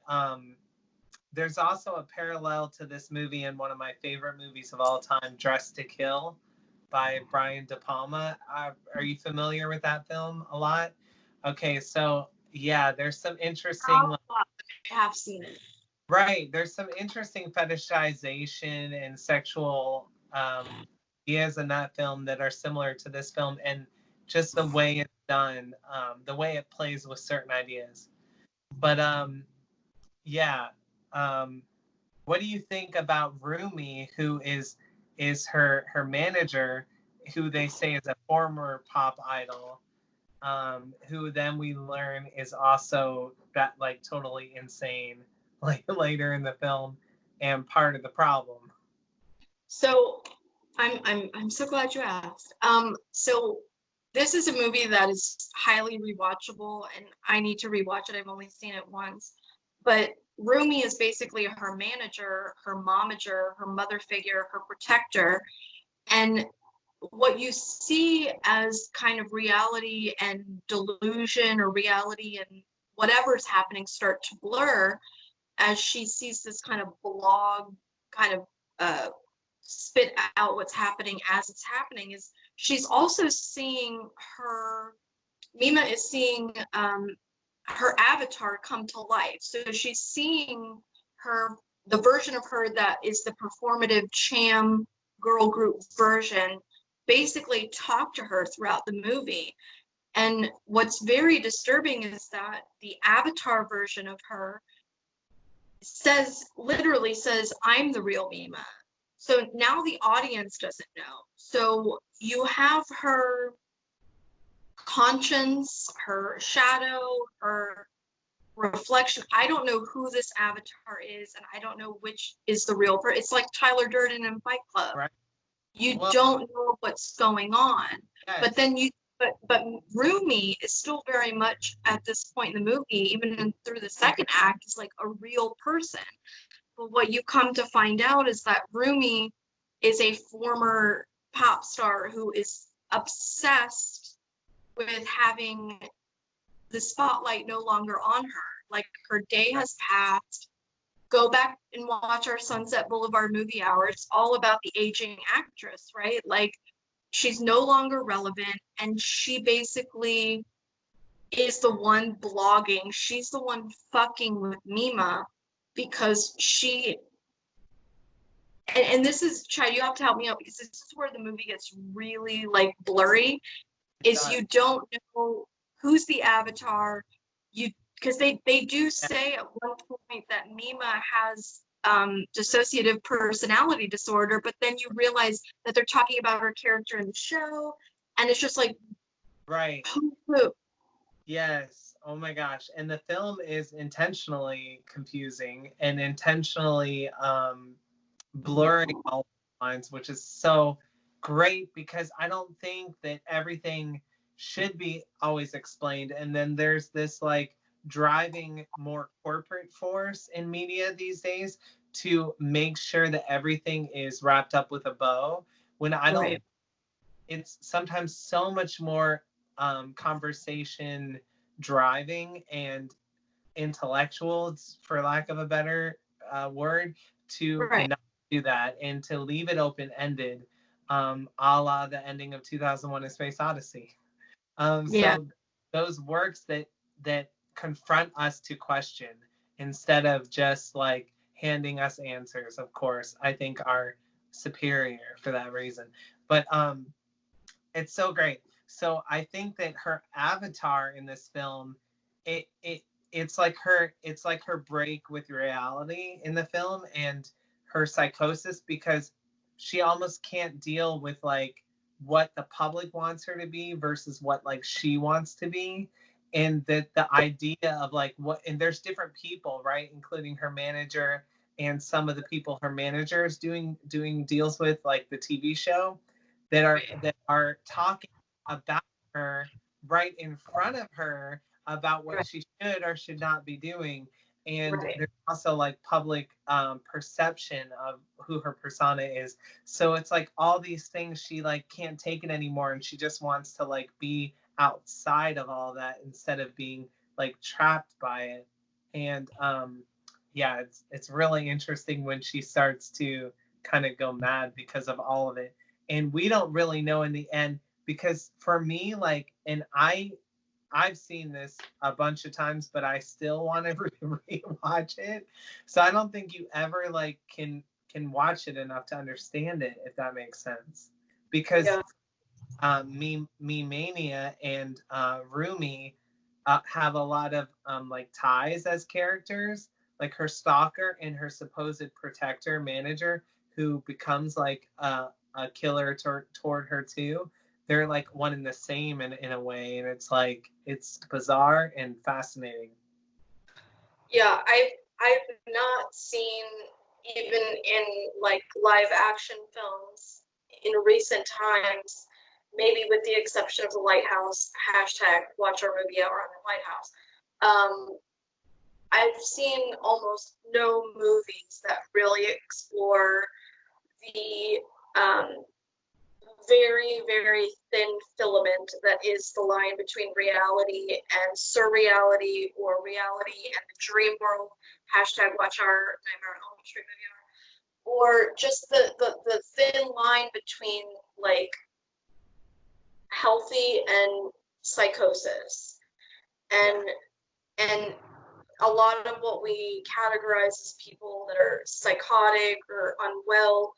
there's also a parallel to this movie in one of my favorite movies of all time, Dressed to Kill by Brian De Palma. Are you familiar with that film a lot? Okay, so yeah, there's some interesting, Oh, I have seen it. right, there's some interesting fetishization and sexual ideas in that film that are similar to this film, and just the way it's done, the way it plays with certain ideas. But yeah, um, what do you think about Rumi, who is her manager, who they say is a former pop idol, who then we learn is also that like totally insane, like later in the film, and part of the problem. So I'm so glad you asked. So this is a movie that is highly rewatchable, and I need to rewatch it. I've only seen it once. But Rumi is basically her manager, her momager, her mother figure, her protector. And what you see as kind of reality and delusion, or reality and whatever's happening, start to blur as she sees this kind of blog kind of spit out what's happening as it's happening, is she's also seeing her, Mima is seeing her avatar come to life. So she's seeing her, the version of her that is the performative Cham girl group version, basically talk to her throughout the movie. And what's very disturbing is that the avatar version of her literally says, I'm the real Mima. So now the audience doesn't know. So you have her conscience, her shadow, her reflection. I don't know who this avatar is, and I don't know which is the real person. It's like Tyler Durden in Fight Club. Right. You Well, don't know what's going on. yes. But then but Rumi is still very much at this point in the movie, even through the second act, is like a real person. But what you come to find out is that Rumi is a former pop star who is obsessed with having the spotlight no longer on her. Like, her day has passed. Go back and watch our Sunset Boulevard movie hour. It's all about the aging actress, right? Like, she's no longer relevant, and she basically is the one blogging. She's the one fucking with Mima because she, and this is, Chad, you have to help me out because this is where the movie gets really like blurry, is you don't know who's the avatar. You, because they do say at one point that Mima has dissociative personality disorder, but then you realize that they're talking about her character in the show, and it's just like, right. who? Yes. Oh my gosh. And the film is intentionally confusing and intentionally blurring all the lines, which is so great because I don't think that everything should be always explained. And then there's this like driving more corporate force in media these days to make sure that everything is wrapped up with a bow, when I don't, Right. it's sometimes so much more conversation driving and intellectual, for lack of a better word, to Right. not do that and to leave it open ended, a la the ending of 2001: A Space Odyssey. Yeah. So those works that confront us to question instead of just like handing us answers, of course, I think are superior for that reason. But it's so great. So I think that her avatar in this film, it it it's like her break with reality in the film and her psychosis, because she almost can't deal with like what the public wants her to be versus what like she wants to be. And that the idea of like what, and there's different people, right, including her manager and some of the people her manager is doing deals with, like the TV show, that are talking about her right in front of her about what Right. she should or should not be doing. And Right. there's also like public perception of who her persona is. So it's like all these things, she like can't take it anymore, and she just wants to like be outside of all that instead of being like trapped by it. And yeah, it's really interesting when she starts to kind of go mad because of all of it. And we don't really know in the end, because for me, like, and I've seen this a bunch of times, but I still want to rewatch it. So I don't think you ever like can watch it enough to understand it, if that makes sense. Because Yeah. Me Mania and Rumi have a lot of like ties as characters, like her stalker and her supposed protector manager, who becomes like a killer toward her too. They're like one and the same in a way, and it's like it's bizarre and fascinating. Yeah, I've not seen, even in like live action films in recent times, maybe with the exception of The Lighthouse, hashtag watch our movie hour on The Lighthouse. I've seen almost no movies that really explore the very, very thin filament that is the line between reality and surreality, or reality and the dream world. Hashtag watch our Nightmare on Elm Street movie hour. Or just the thin line between like healthy and psychosis. And and a lot of what we categorize as people that are psychotic or unwell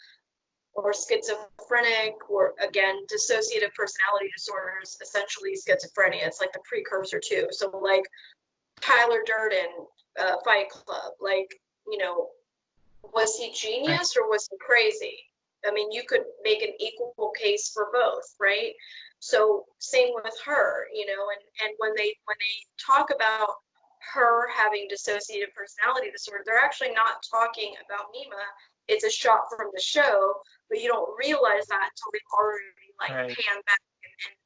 or schizophrenic, or again dissociative personality disorders, essentially schizophrenia. It's like the precursor to. So like Tyler Durden, Fight Club, like, you know, was he Right. genius or was he crazy? I mean, you could make an equal case for both, right? So same with her, you know, and when they talk about her having dissociative personality disorder, they're actually not talking about Mima. It's a shot from the show, but you don't realize that until they've already like Right. panned back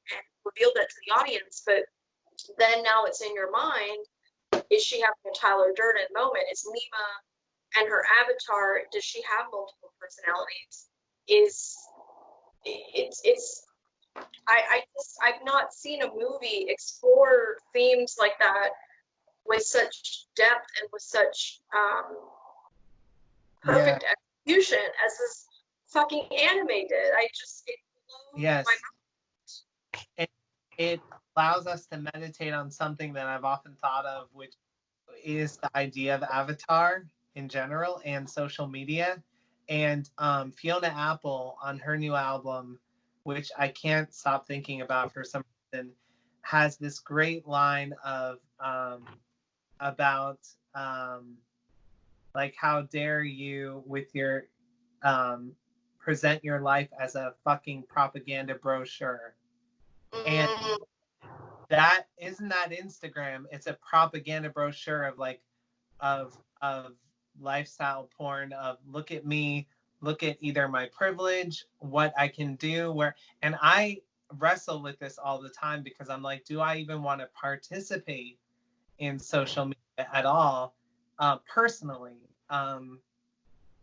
and revealed that to the audience. But then now it's in your mind, is she having a Tyler Durden moment? Is Mima and her avatar, does she have multiple personalities? Is it's I've not seen a movie explore themes like that with such depth and with such Yeah. perfect execution as this fucking anime did. It blew my Yes. It, it allows us to meditate on something that I've often thought of, which is the idea of avatar in general and social media. And Fiona Apple on her new album, which I can't stop thinking about for some reason, has this great line of about like, how dare you with your um, present your life as a fucking propaganda brochure. And mind. that isn't that Instagram. It's a propaganda brochure of like of lifestyle porn, of look at me, look at either my privilege, what I can do, where, and I wrestle with this all the time because I'm like, do I even want to participate in social media at all? Personally,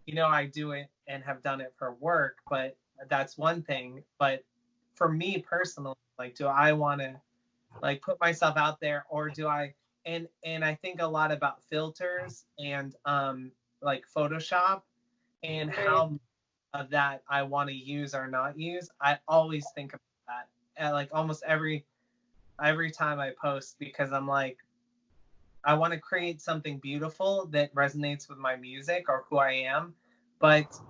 you know, I do it and have done it for work, but that's one thing. But for me personally, like, do I want to like put myself out there, or do I? And I think a lot about filters and like Photoshop, and Right. how much of that I want to use or not use. I always think about that like almost every time I post, because I'm like, I want to create something beautiful that resonates with my music or who I am, but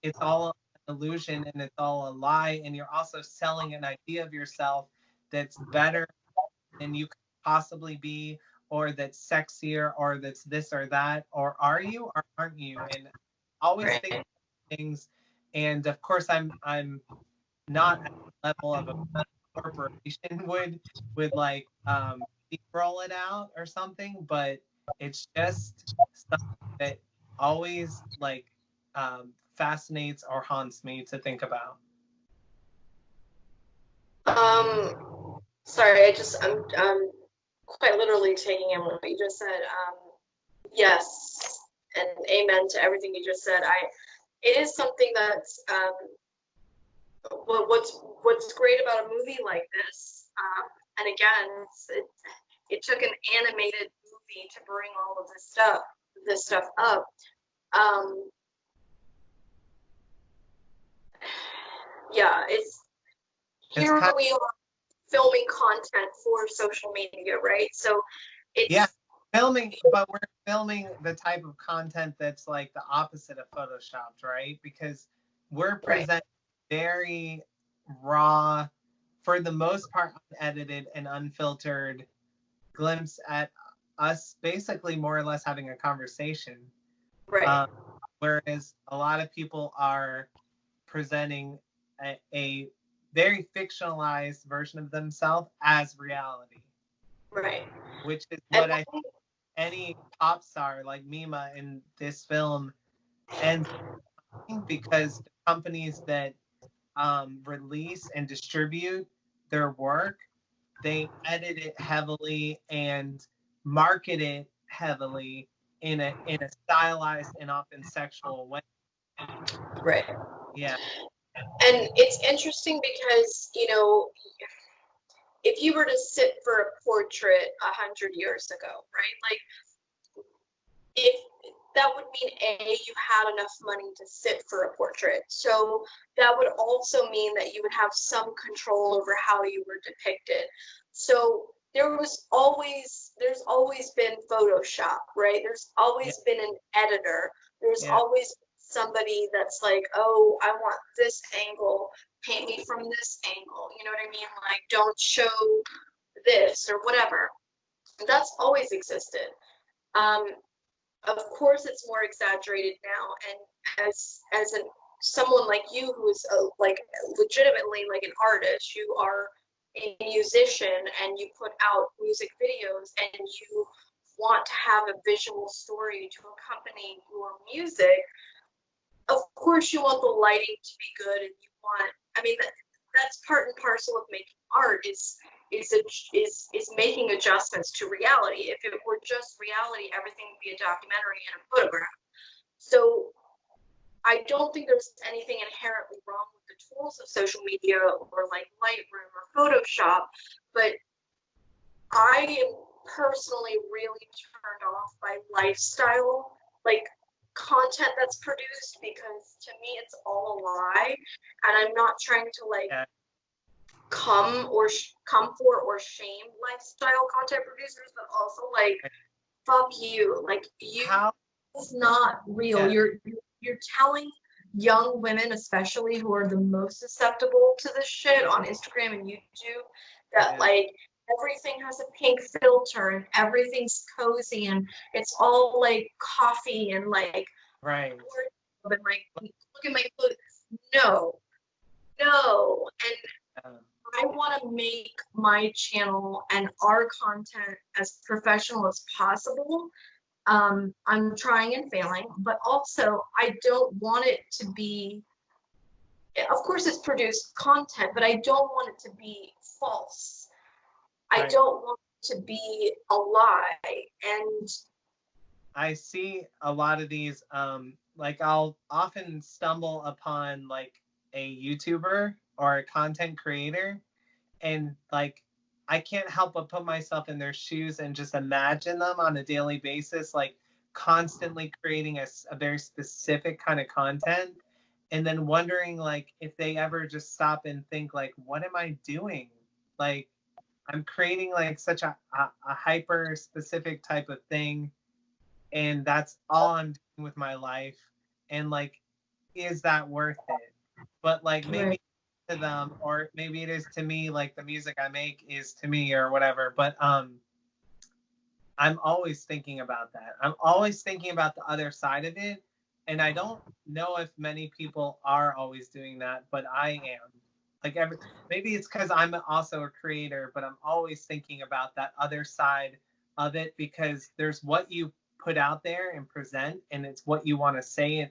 it's all an illusion and it's all a lie, and you're also selling an idea of yourself that's better than you could possibly be, or that's sexier, or that's this or that, or are you or aren't you? And always think Right. things. And of course, I'm not at the level of a corporation would like roll it out or something, but it's just something that always like fascinates or haunts me to think about. Sorry, I'm quite literally taking in what you just said. Yes, and amen to everything you just said. It is something that's what's great about a movie like this. And again, it took an animated movie to bring all of this stuff this stuff up. Yeah, here we are filming content for social media, right? So it's but we're filming the type of content that's like the opposite of photoshopped, right? Because we're presenting very raw, for the most part, unedited and unfiltered glimpse at us basically more or less having a conversation. Right. Whereas a lot of people are presenting a very fictionalized version of themselves as reality. Right. Which is what I think any pop star like Mima in this film ends up, because the companies that release and distribute their work, they edit it heavily and market it heavily in a stylized and often sexual way. Right. Yeah. And it's interesting because, you know, if you were to sit for a portrait 100 years ago, right? Like, if that would mean you had enough money to sit for a portrait. So that would also mean that you would have some control over how you were depicted. So there's always been Photoshop, right? There's always been an editor. There's always somebody that's like, oh, I want this angle, paint me from this angle. You know what I mean? Like, don't show this or whatever. That's always existed. Of course, it's more exaggerated now, and as someone like you who's like legitimately like an artist, you are a musician and you put out music videos and you want to have a visual story to accompany your music. Of course, you want the lighting to be good, and you want, I mean, that's part and parcel of making art, is making adjustments to reality. If it were just reality, everything would be a documentary and a photograph. So I don't think there's anything inherently wrong with the tools of social media or like Lightroom or Photoshop, but I am personally really turned off by lifestyle, like content that's produced, because to me it's all a lie, and I'm not trying to like come for or shame lifestyle content producers, but also like, fuck you, like, it's not real. You're telling young women, especially, who are the most susceptible to this shit on Instagram and YouTube, that like everything has a pink filter and everything's cozy and it's all like coffee and like right and like, look at my clothes. No, and I want to make my channel and our content as professional as possible. I'm trying and failing, but also I don't want it to be, of course it's produced content, but I don't want it to be false. I don't want it to be a lie. And I see a lot of these, like I'll often stumble upon like a YouTuber or a content creator, and like I can't help but put myself in their shoes and just imagine them on a daily basis, like constantly creating a very specific kind of content, and then wondering like if they ever just stop and think like, what am I doing? Like, I'm creating like such a hyper specific type of thing, and that's all I'm doing with my life, and like, is that worth it? But like, maybe to them, or maybe it is to me, like the music I make is to me or whatever, but I'm always thinking about that. I'm always thinking about the other side of it, and I don't know if many people are always doing that, but I am. Like, maybe it's because I'm also a creator, but I'm always thinking about that other side of it, because there's what you put out there and present, and it's what you want to say and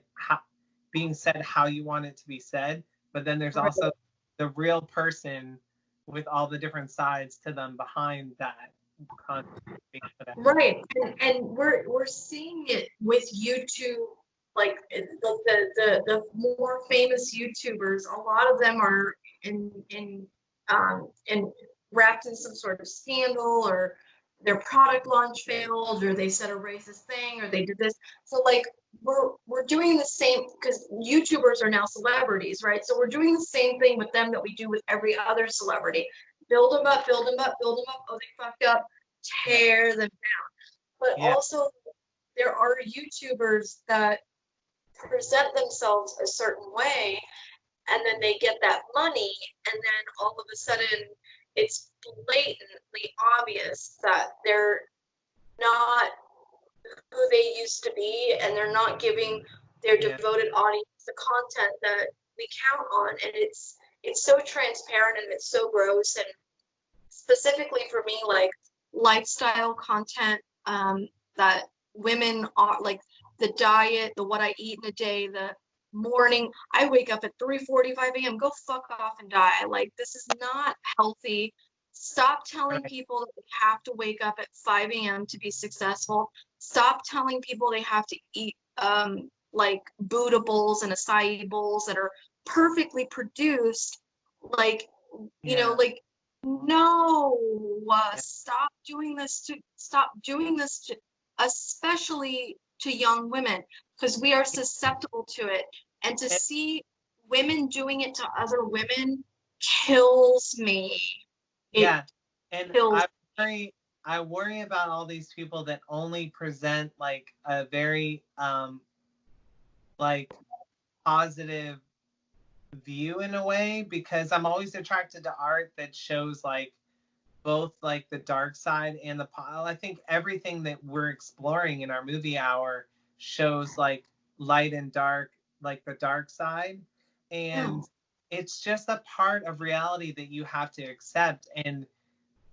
being said how you want it to be said. But then there's also the real person with all the different sides to them behind that content being put out. Right, and we're seeing it with YouTube. Like the more famous YouTubers, a lot of them are in wrapped in some sort of scandal, or their product launch failed, or they said a racist thing, or they did this. So like we're doing the same, because YouTubers are now celebrities, right? So we're doing the same thing with them that we do with every other celebrity. Build them up, build them up, build them up. Oh, they fucked up, tear them down. But Yeah. also there are YouTubers that present themselves a certain way, and then they get that money, and then all of a sudden it's blatantly obvious that they're not who they used to be, and they're not giving their Yeah. devoted audience the content that we count on. And it's so transparent, and it's so gross. And specifically for me, like lifestyle content, that women are like, the diet, the what I eat in a day, the morning, I wake up at 3:45 a.m. Go fuck off and die. Like, this is not healthy. Stop telling Right. people that they have to wake up at 5 a.m. to be successful. Stop telling people they have to eat like Buddha bowls and acai bowls that are perfectly produced. Like, Yeah. like, no, Yeah. stop doing this to, especially to young women, because we are susceptible to it. And to And, see women doing it to other women kills me. It yeah. And kills. I worry about all these people that only present like a very like positive view in a way, because I'm always attracted to art that shows like both like the dark side and the I think everything that we're exploring in our movie hour shows like light and dark, like the dark side. And Mm, it's just a part of reality that you have to accept. And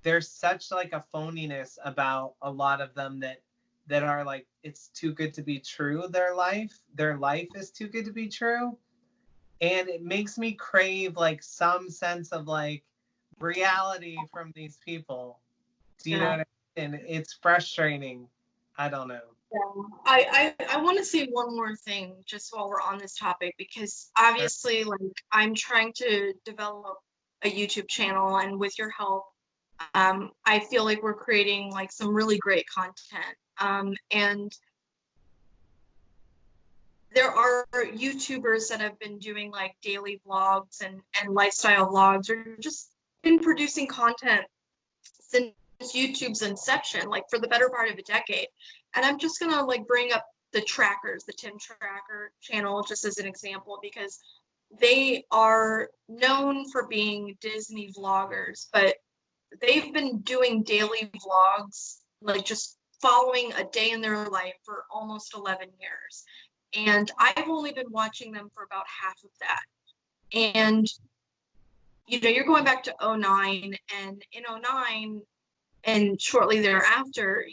there's such like a phoniness about a lot of them that are like, it's too good to be true. Their life is too good to be true, and it makes me crave like some sense of like reality from these people. Do you know yeah. what I mean? And it's frustrating. I don't know. Yeah. I want to say one more thing just while we're on this topic, because Sure. obviously, like, I'm trying to develop a YouTube channel, and with your help, I feel like we're creating like some really great content. And there are YouTubers that have been doing like daily vlogs and lifestyle vlogs, or just been producing content since YouTube's inception, like for the better part of a decade. And I'm just gonna like bring up the Trackers, the Tim Tracker channel, just as an example, because they are known for being Disney vloggers, but they've been doing daily vlogs, like just following a day in their life for almost 11 years. And I've only been watching them for about half of that. And, you're going back to '09, and in '09 and shortly thereafter,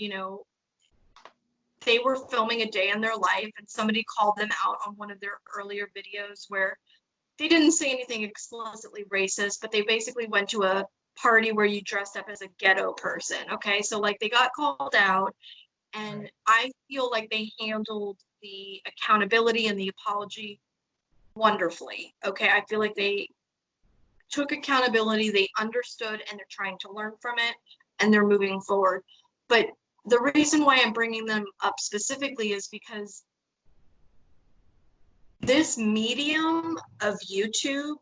they were filming a day in their life, and somebody called them out on one of their earlier videos where they didn't say anything explicitly racist, but they basically went to a party where you dressed up as a ghetto person. Okay, so like they got called out, and Right. I feel like they handled the accountability and the apology wonderfully. Okay, I feel like they took accountability, they understood, and they're trying to learn from it, and they're moving forward. But the reason why I'm bringing them up specifically is because this medium of YouTube,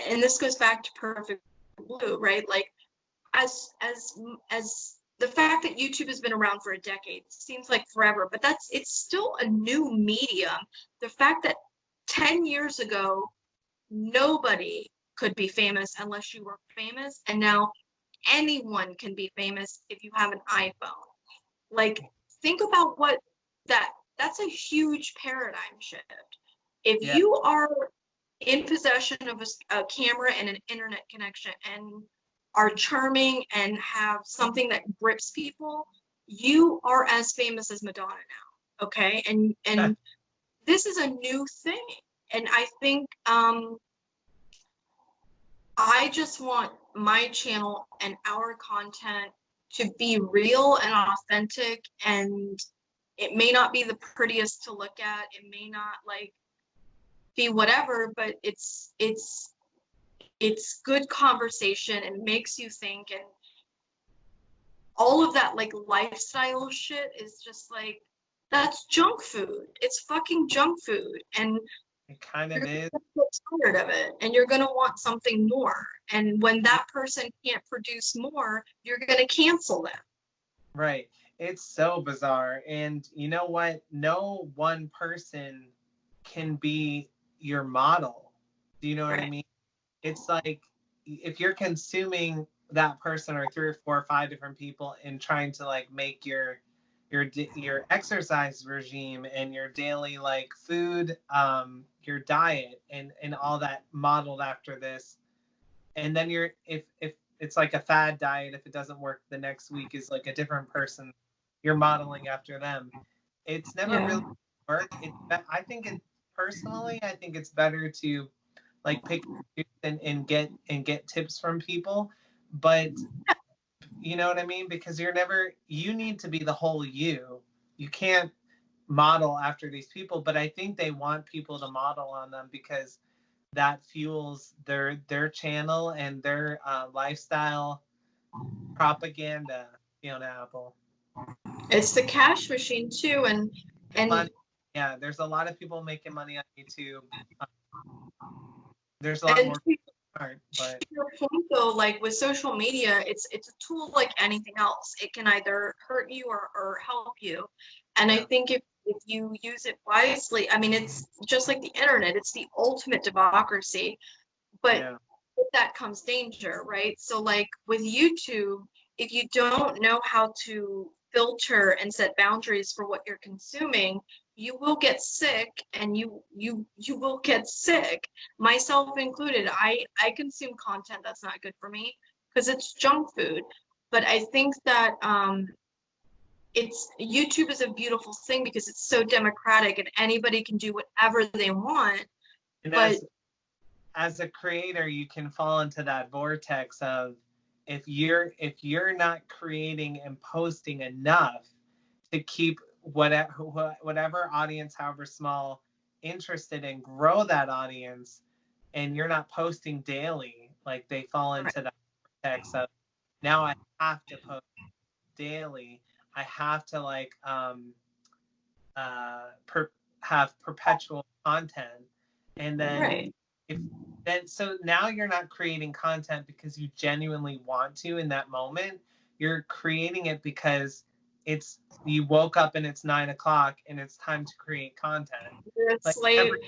and this goes back to Perfect Blue, right? Like, as the fact that YouTube has been around for a decade seems like forever, but it's still a new medium. The fact that 10 years ago nobody could be famous unless you were famous, and now anyone can be famous if you have an iPhone. Like, think about what that that's a huge paradigm shift. If Yeah. you are in possession of a camera and an internet connection, and are charming and have something that grips people, you are as famous as Madonna now. Okay, and this is a new thing, and I think I just want my channel and our content to be real and authentic, and it may not be the prettiest to look at, it may not like be whatever, but it's good conversation and makes you think. And all of that like lifestyle shit is just like, that's junk food. It's fucking junk food. And It kind you're of is. gonna get tired of it and you're gonna want something more. And when that person can't produce more, you're gonna cancel them. Right. It's so bizarre. And you know what? No one person can be your model. Do you know what I Right. mean? It's like if you're consuming that person or three or four or five different people and trying to like make your exercise regime and your daily like food, your diet and all that modeled after this, and then you're if it's like a fad diet, if it doesn't work the next week is like a different person you're modeling after them. It's never Yeah. really work. I think it personally, I think it's better to like pick and get tips from people, but you know what I mean, because you need to be the whole you. You can't model after these people, but I think they want people to model on them because that fuels their channel and their lifestyle propaganda. Fiona Apple. It's the cash machine too, and Money. Yeah, there's a lot of people making money on YouTube. Uh, there's a lot and more aren't, but to your point though, like with social media, it's a tool like anything else. It can either hurt you or help you. And I yeah, think if you use it wisely, I mean, it's just like the internet, it's the ultimate democracy. But yeah, with that comes danger, right? So like with YouTube, if you don't know how to filter and set boundaries for what you're consuming, you will get sick and you will get sick, myself included. I consume content that's not good for me because it's junk food. But I think that it's YouTube is a beautiful thing because it's so democratic and anybody can do whatever they want. and But as a creator, you can fall into that vortex of if you're not creating and posting enough to keep whatever audience, however small, interested and grow that audience, and you're not posting daily, like they fall into that vortex of now I have to post daily. I have to like per, have perpetual content, and then right. if then so now you're not creating content because you genuinely want to in that moment. You're creating it because it's you woke up and it's 9 o'clock and it's time to create content. You're a Like slave. every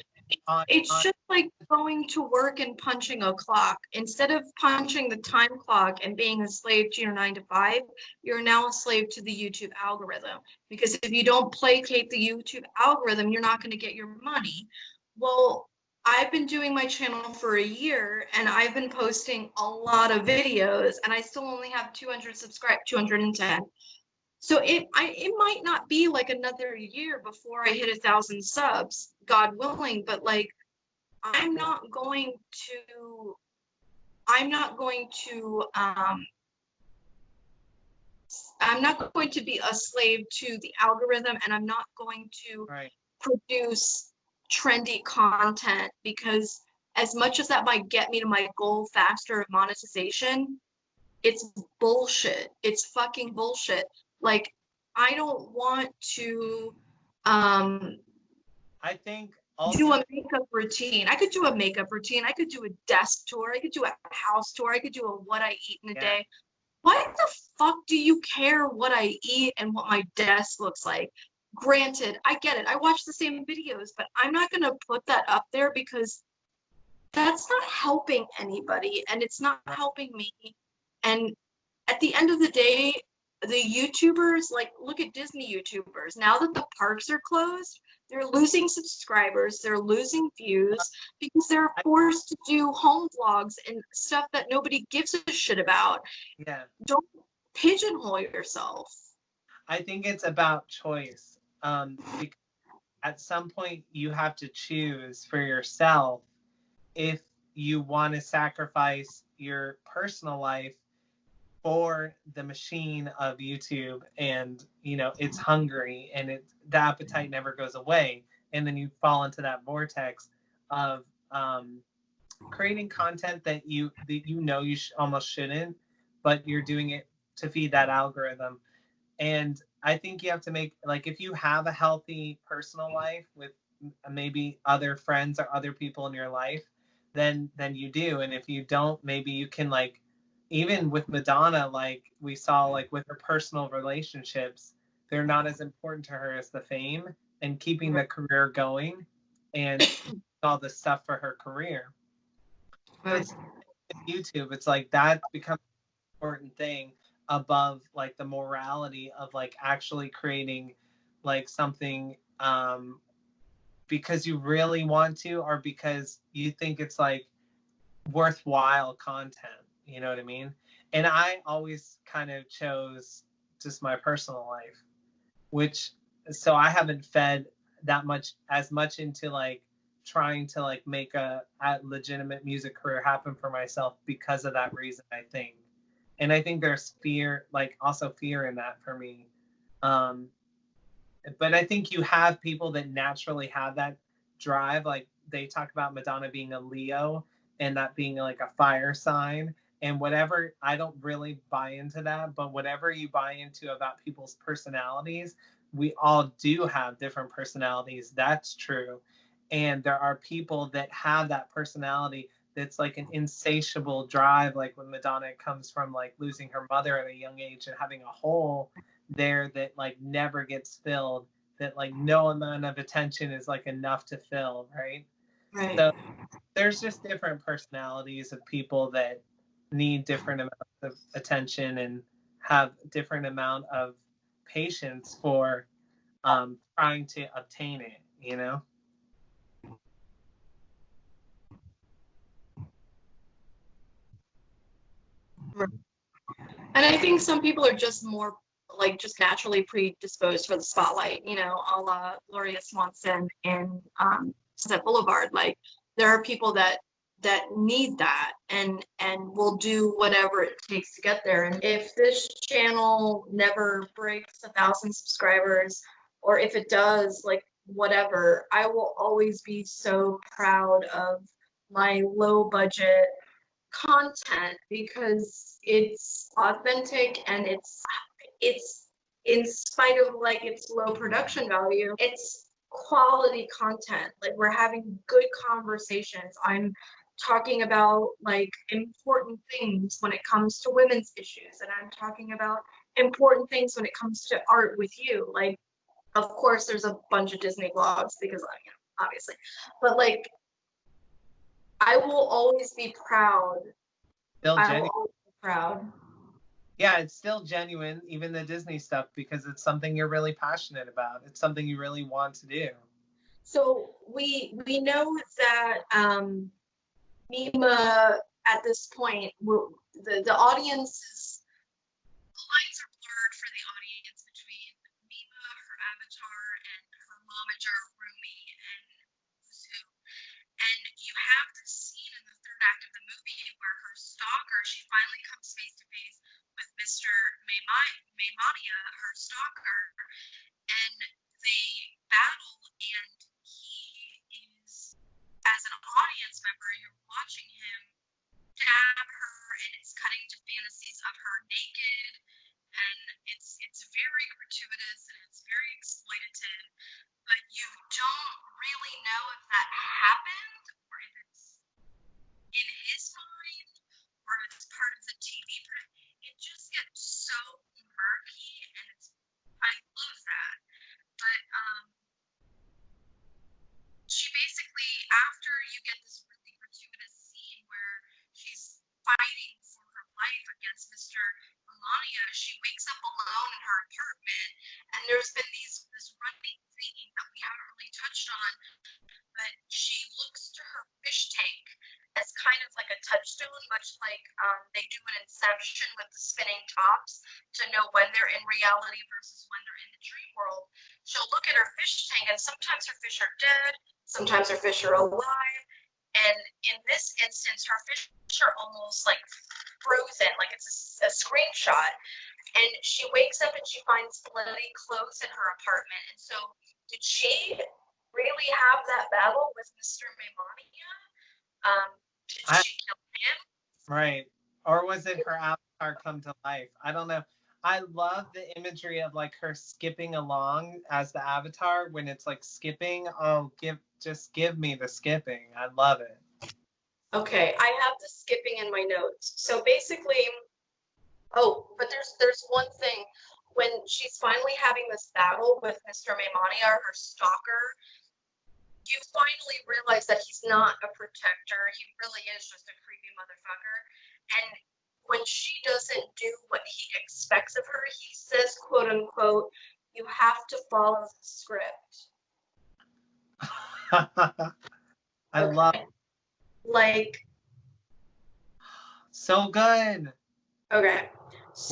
on, It's on just like going to work and punching a clock. Instead of punching the time clock and being a slave to your 9 to 5, you're now a slave to the YouTube algorithm. Because if you don't placate the YouTube algorithm, you're not going to get your money. Well, I've been doing my channel for a year and I've been posting a lot of videos and I still only have 200 subscribed, 210. So it might not be like another year before I hit 1,000 subs, God willing, but like I'm not going to I'm not going to I'm not going to be a slave to the algorithm and I'm not going to right. produce trendy content because as much as that might get me to my goal faster of monetization, it's bullshit. It's fucking bullshit. Like I don't want to um I think do a ultimately, makeup routine. I could do a makeup routine. I could do a desk tour. I could do a house tour. I could do a what I eat in a yeah, day. Why the fuck do you care what I eat and what my desk looks like? Granted, I get it. I watch the same videos, but I'm not going to put that up there because that's not helping anybody and it's not right. helping me. And at the end of the day, the YouTubers, like, look at Disney YouTubers. Now that the parks are closed, they're losing subscribers, they're losing views because they're I, forced to do home vlogs and stuff that nobody gives a shit about. yeah, Don't pigeonhole yourself. I think it's about choice. Because at some point you have to choose for yourself if you want to sacrifice your personal life for the machine of YouTube, and it's hungry and the appetite never goes away, and then you fall into that vortex of creating content that you almost shouldn't, but you're doing it to feed that algorithm. And I think you have to make, like, if you have a healthy personal life with maybe other friends or other people in your life, then you do. And if you don't, maybe you can, like, even with Madonna, like we saw, like with her personal relationships, they're not as important to her as the fame and keeping the career going and all the stuff for her career. Right. But YouTube, it's like that becomes an important thing above like the morality of like actually creating like something because you really want to, or because you think it's like worthwhile content. You know what I mean? And I always kind of chose just my personal life, which, so I haven't fed that much as much into like trying to like make a legitimate music career happen for myself because of that reason, I think. And I think there's fear, like also fear in that for me. Um, but I think you have people that naturally have that drive. Like they talk about Madonna being a Leo and that being like a fire sign. And whatever, I don't really buy into that, but whatever you buy into about people's personalities, we all do have different personalities. That's true. And there are people that have that personality that's like an insatiable drive, like when Madonna comes from like losing her mother at a young age and having a hole there that like never gets filled, that like no amount of attention is like enough to fill, right? Right. So there's just different personalities of people that need different amounts of attention and have different amount of patience for trying to obtain it, you know? Right. And I think some people are just more like just naturally predisposed for the spotlight, you know, a la Gloria Swanson in Sunset Boulevard. Like there are people that need that and will do whatever it takes to get there. And if this channel never breaks 1,000 subscribers, or if it does, like whatever, I will always be so proud of my low budget content because it's authentic and it's in spite of like its low production value, it's quality content. Like we're having good conversations. I'm talking about like important things when it comes to women's issues, and I'm talking about important things when it comes to art with you. Like of course there's a bunch of Disney vlogs because you know, obviously, but like I will always be proud. Still I will genuine. always be proud. Yeah, it's still genuine, even the Disney stuff, because it's something you're really passionate about. It's something you really want to do. So we know that Mima at this point, the audience's the lines are blurred for the audience between Mima, her avatar, and her momager Rumi and who's who. And you have this scene in the third act of the movie where her stalker, she finally comes face to face with Mr. Maymania, her stalker, and they battle, and he is, as an audience member, you're watching him stab her, and it's cutting to fantasies of her naked, and it's very gratuitous and it's very exploitative, but you don't really know if that happened or if it's in his mind or if it's part of the TV. It just gets so murky, and I love that. But she basically, after you get this really gratuitous scene where she's fighting for her life against Mr. Melania, she wakes up alone in her apartment, and there's been this running theme that we haven't really touched on, but she looks to her fish tank as kind of like a touchstone, much like they do in Inception with the spinning tops to know when they're in reality versus when they're in the dream world. She'll look at her fish tank, and sometimes her fish are dead, sometimes her fish are alive, and in this instance, her fish are almost like frozen, like it's a screenshot. And she wakes up and she finds bloody clothes in her apartment. And so, did she really have that battle with Mr. Maymania? Did I, she kill him? right. Or was it her avatar come to life? I don't know. I love the imagery of like her skipping along as the avatar when it's like skipping. Oh, give me the skipping. I love it. Okay, I have the skipping in my notes. So basically, oh, but there's one thing. When she's finally having this battle with Mr. Maimoniar, her stalker, you finally realize that he's not a protector. He really is just a creepy motherfucker. And when she doesn't do what he expects of her, he says, quote unquote, you have to follow the script. I love Like, so good. okay.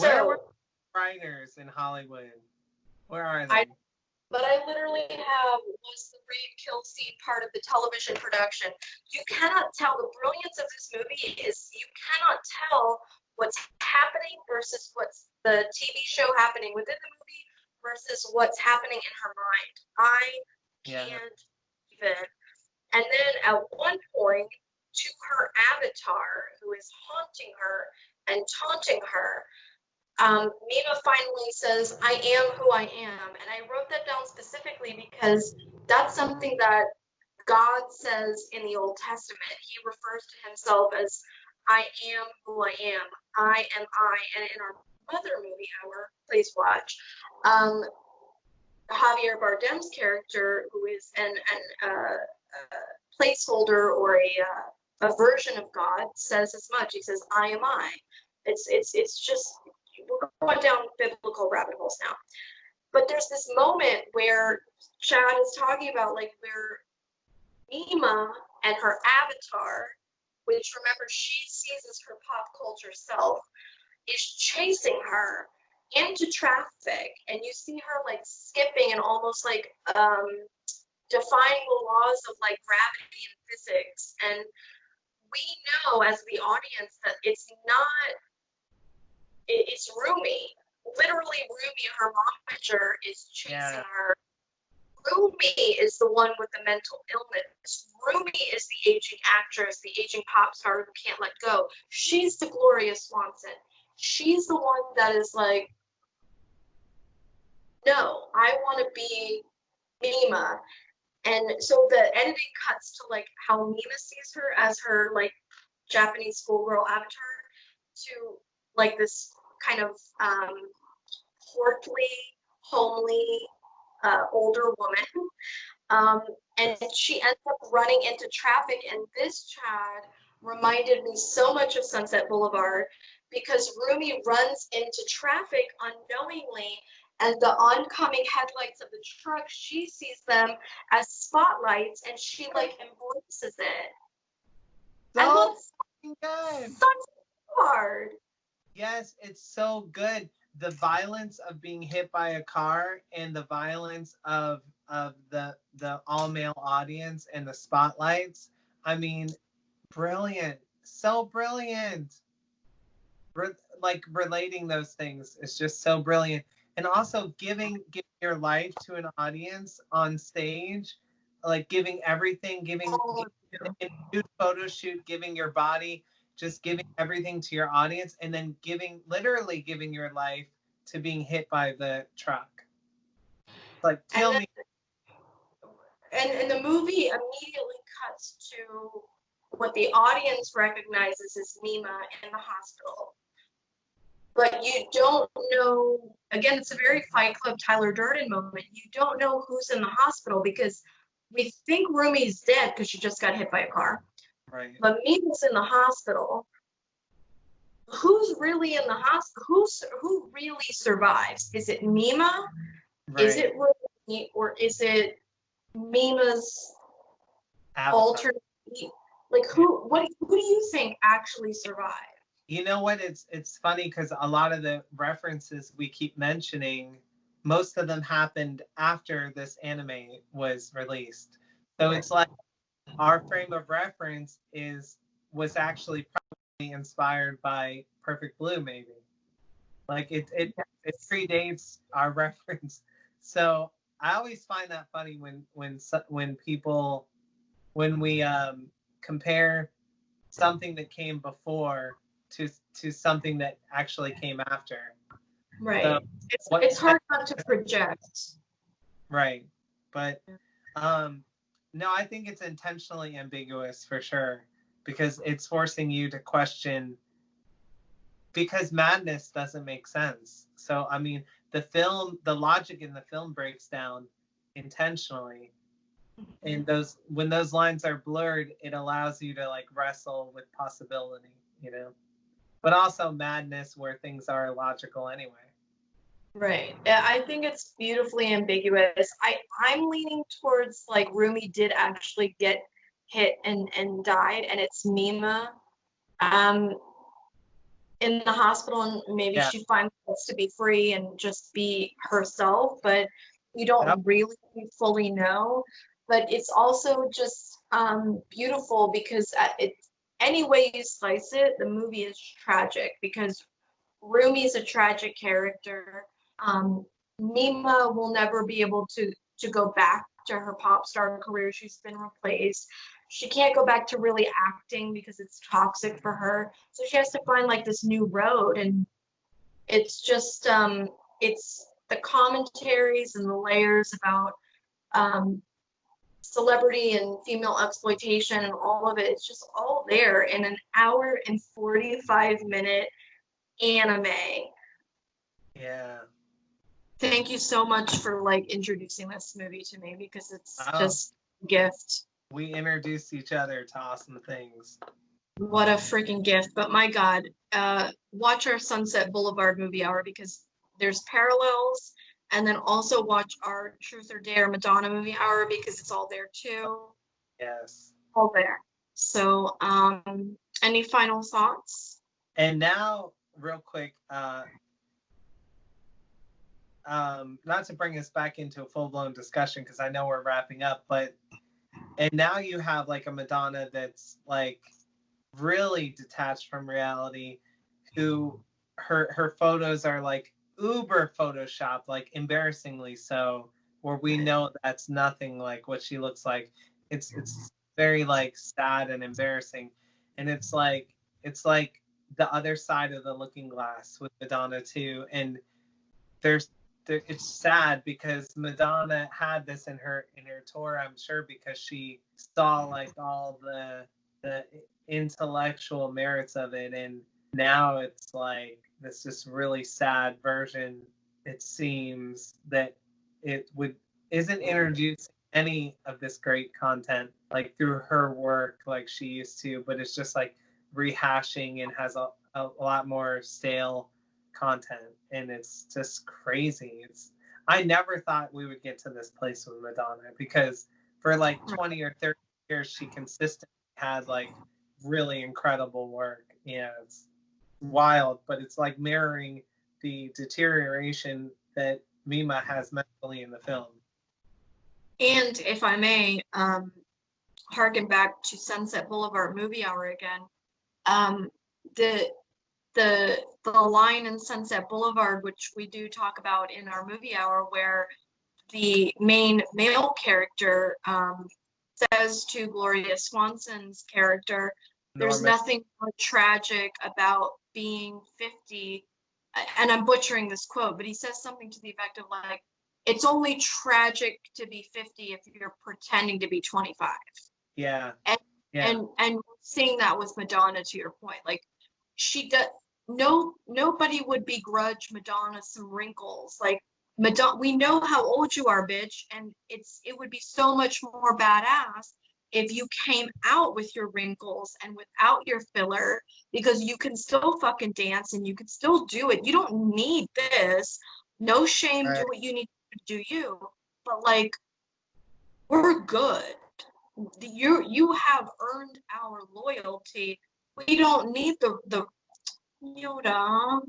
Where were So writers in Hollywood? Where are I they? but I literally have was the rape kill scene part of the television production. You cannot tell the brilliance of this movie is you cannot tell what's happening versus what's the TV show happening within the movie versus what's happening in her mind. I Yeah. can't even. And then at one point, to her avatar, who is haunting her and taunting her, Mima finally says, I am who I am. And I wrote that down specifically because that's something that God says in the Old Testament. He refers to himself as, I am who I am. I am I. And in our Mother movie hour, please watch, Javier Bardem's character, who is a placeholder or a version of God, says as much. He says, I am I. It's just, we're going down biblical rabbit holes now. But there's this moment where Chad is talking about like where Nima and her avatar, which remember she sees as her pop culture self, is chasing her into traffic, and you see her like skipping and almost like defying the laws of like gravity and physics. And we know as the audience that it's not, it's Rumi. Literally, Rumi, her momager, is chasing her. Rumi is the one with the mental illness. Rumi is the aging actress, the aging pop star who can't let go. She's the Gloria Swanson. She's the one that is like, no, I want to be Mima. And so the editing cuts to like how Mima sees her as her like Japanese schoolgirl avatar to like this kind of portly, homely, older woman. And she ends up running into traffic. And this Chad reminded me so much of Sunset Boulevard because Rumi runs into traffic unknowingly, and the oncoming headlights of the truck, she sees them as spotlights, and she like embraces it. So I love good. Sunset Boulevard. Yes, it's so good. The violence of being hit by a car and the violence of the all male audience and the spotlights. I mean, brilliant. So brilliant. Like relating those things is just so brilliant. And also giving your life to an audience on stage, like giving everything, giving in a nude photo shoot, giving your body, just giving everything to your audience, and then literally giving your life to being hit by the truck. Like, tell me. And the movie immediately cuts to what the audience recognizes as Mima in the hospital. But you don't know, again, it's a very Fight Club Tyler Durden moment. You don't know who's in the hospital because we think Rumi's dead because she just got hit by a car. Right. But Mima's in the hospital. Who's really in the hospital? Who really survives? Is it Mima? Right. Is it Rumi? Or is it Mima's alternate? Like who do you think actually survived? You know what? It's funny because a lot of the references we keep mentioning, most of them happened after this anime was released. So it's like our frame of reference was actually probably inspired by Perfect Blue, maybe. Like it predates our reference. So I always find that funny when we compare something that came before to something that actually came after. Right. So It's hard not to project. Right. But no, I think it's intentionally ambiguous for sure, because it's forcing you to question, because madness doesn't make sense. So I mean, the logic in the film breaks down intentionally. And when those lines are blurred, it allows you to like wrestle with possibility, but also madness where things are illogical anyway. Right. Yeah, I think it's beautifully ambiguous. I'm leaning towards like Rumi did actually get hit and died, and it's Mima in the hospital, and maybe Yeah. she finally wants to be free and just be herself, but you don't Yep. really fully know. But it's also just beautiful because any way you slice it, the movie is tragic because Rumi's a tragic character. Um, Mima will never be able to go back to her pop star career. She's been replaced. She can't go back to really acting because it's toxic for her. So she has to find like this new road, and it's just it's the commentaries and the layers about celebrity and female exploitation and all of it. It's just all there in an hour and 45-minute anime. Yeah. Thank you so much for like introducing this movie to me because it's Oh, just a gift. we introduced each other to awesome things. What a freaking gift. But my God, watch our Sunset Boulevard movie hour because there's parallels. And then also watch our Truth or Dare Madonna movie hour because it's all there too. Yes. All there. So, any final thoughts? And now, real quick, not to bring us back into a full-blown discussion because I know we're wrapping up, and now you have like a Madonna that's like really detached from reality, who her photos are like uber photoshopped, like embarrassingly so, where we know that's nothing like what she looks like. It's very like sad and embarrassing, and it's like the other side of the looking glass with Madonna too. And it's sad because Madonna had this in her tour, I'm sure, because she saw like all the intellectual merits of it, and now it's like this just really sad version, it seems, that it would isn't introducing any of this great content like through her work like she used to, but it's just like rehashing and has a lot more stale content, and it's just crazy. I never thought we would get to this place with Madonna, because for like 20 or 30 years she consistently had like really incredible work. Yeah, it's wild, but it's like mirroring the deterioration that Mima has mentally in the film. And if I may, harken back to Sunset Boulevard movie hour again, the the line in Sunset Boulevard, which we do talk about in our movie hour, where the main male character says to Gloria Swanson's character, "There's nothing more tragic about being 50." And I'm butchering this quote, but he says something to the effect of like, "It's only tragic to be 50 if you're pretending to be 25." Yeah. And yeah. and seeing that with Madonna, to your point, like she does. Nobody would begrudge Madonna some wrinkles. Like Madonna, we know how old you are, bitch, and it would be so much more badass if you came out with your wrinkles and without your filler, because you can still fucking dance and you can still do it. You don't need this. No shame, Right. do what you need to do you. But like, we're good. You have earned our loyalty. We don't need the Yoda.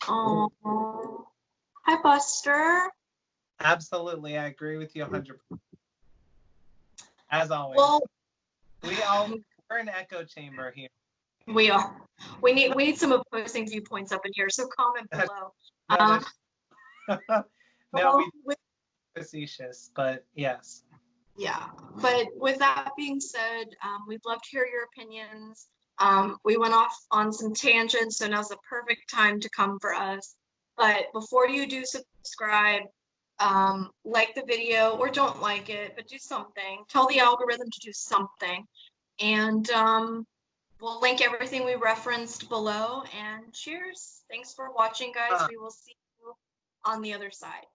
Oh, hi, Buster. Absolutely, I agree with you 100%. As always. Well, we're an echo chamber here. we are. We need some opposing viewpoints up in here, so comment below. No, we facetious, but yes. Yeah, but with that being said, we'd love to hear your opinions. We went off on some tangents, so now's the perfect time to come for us. But before you do subscribe, like the video or don't like it, but do something. Tell the algorithm to do something. And we'll link everything we referenced below. And cheers. Thanks for watching, guys. We will see you on the other side.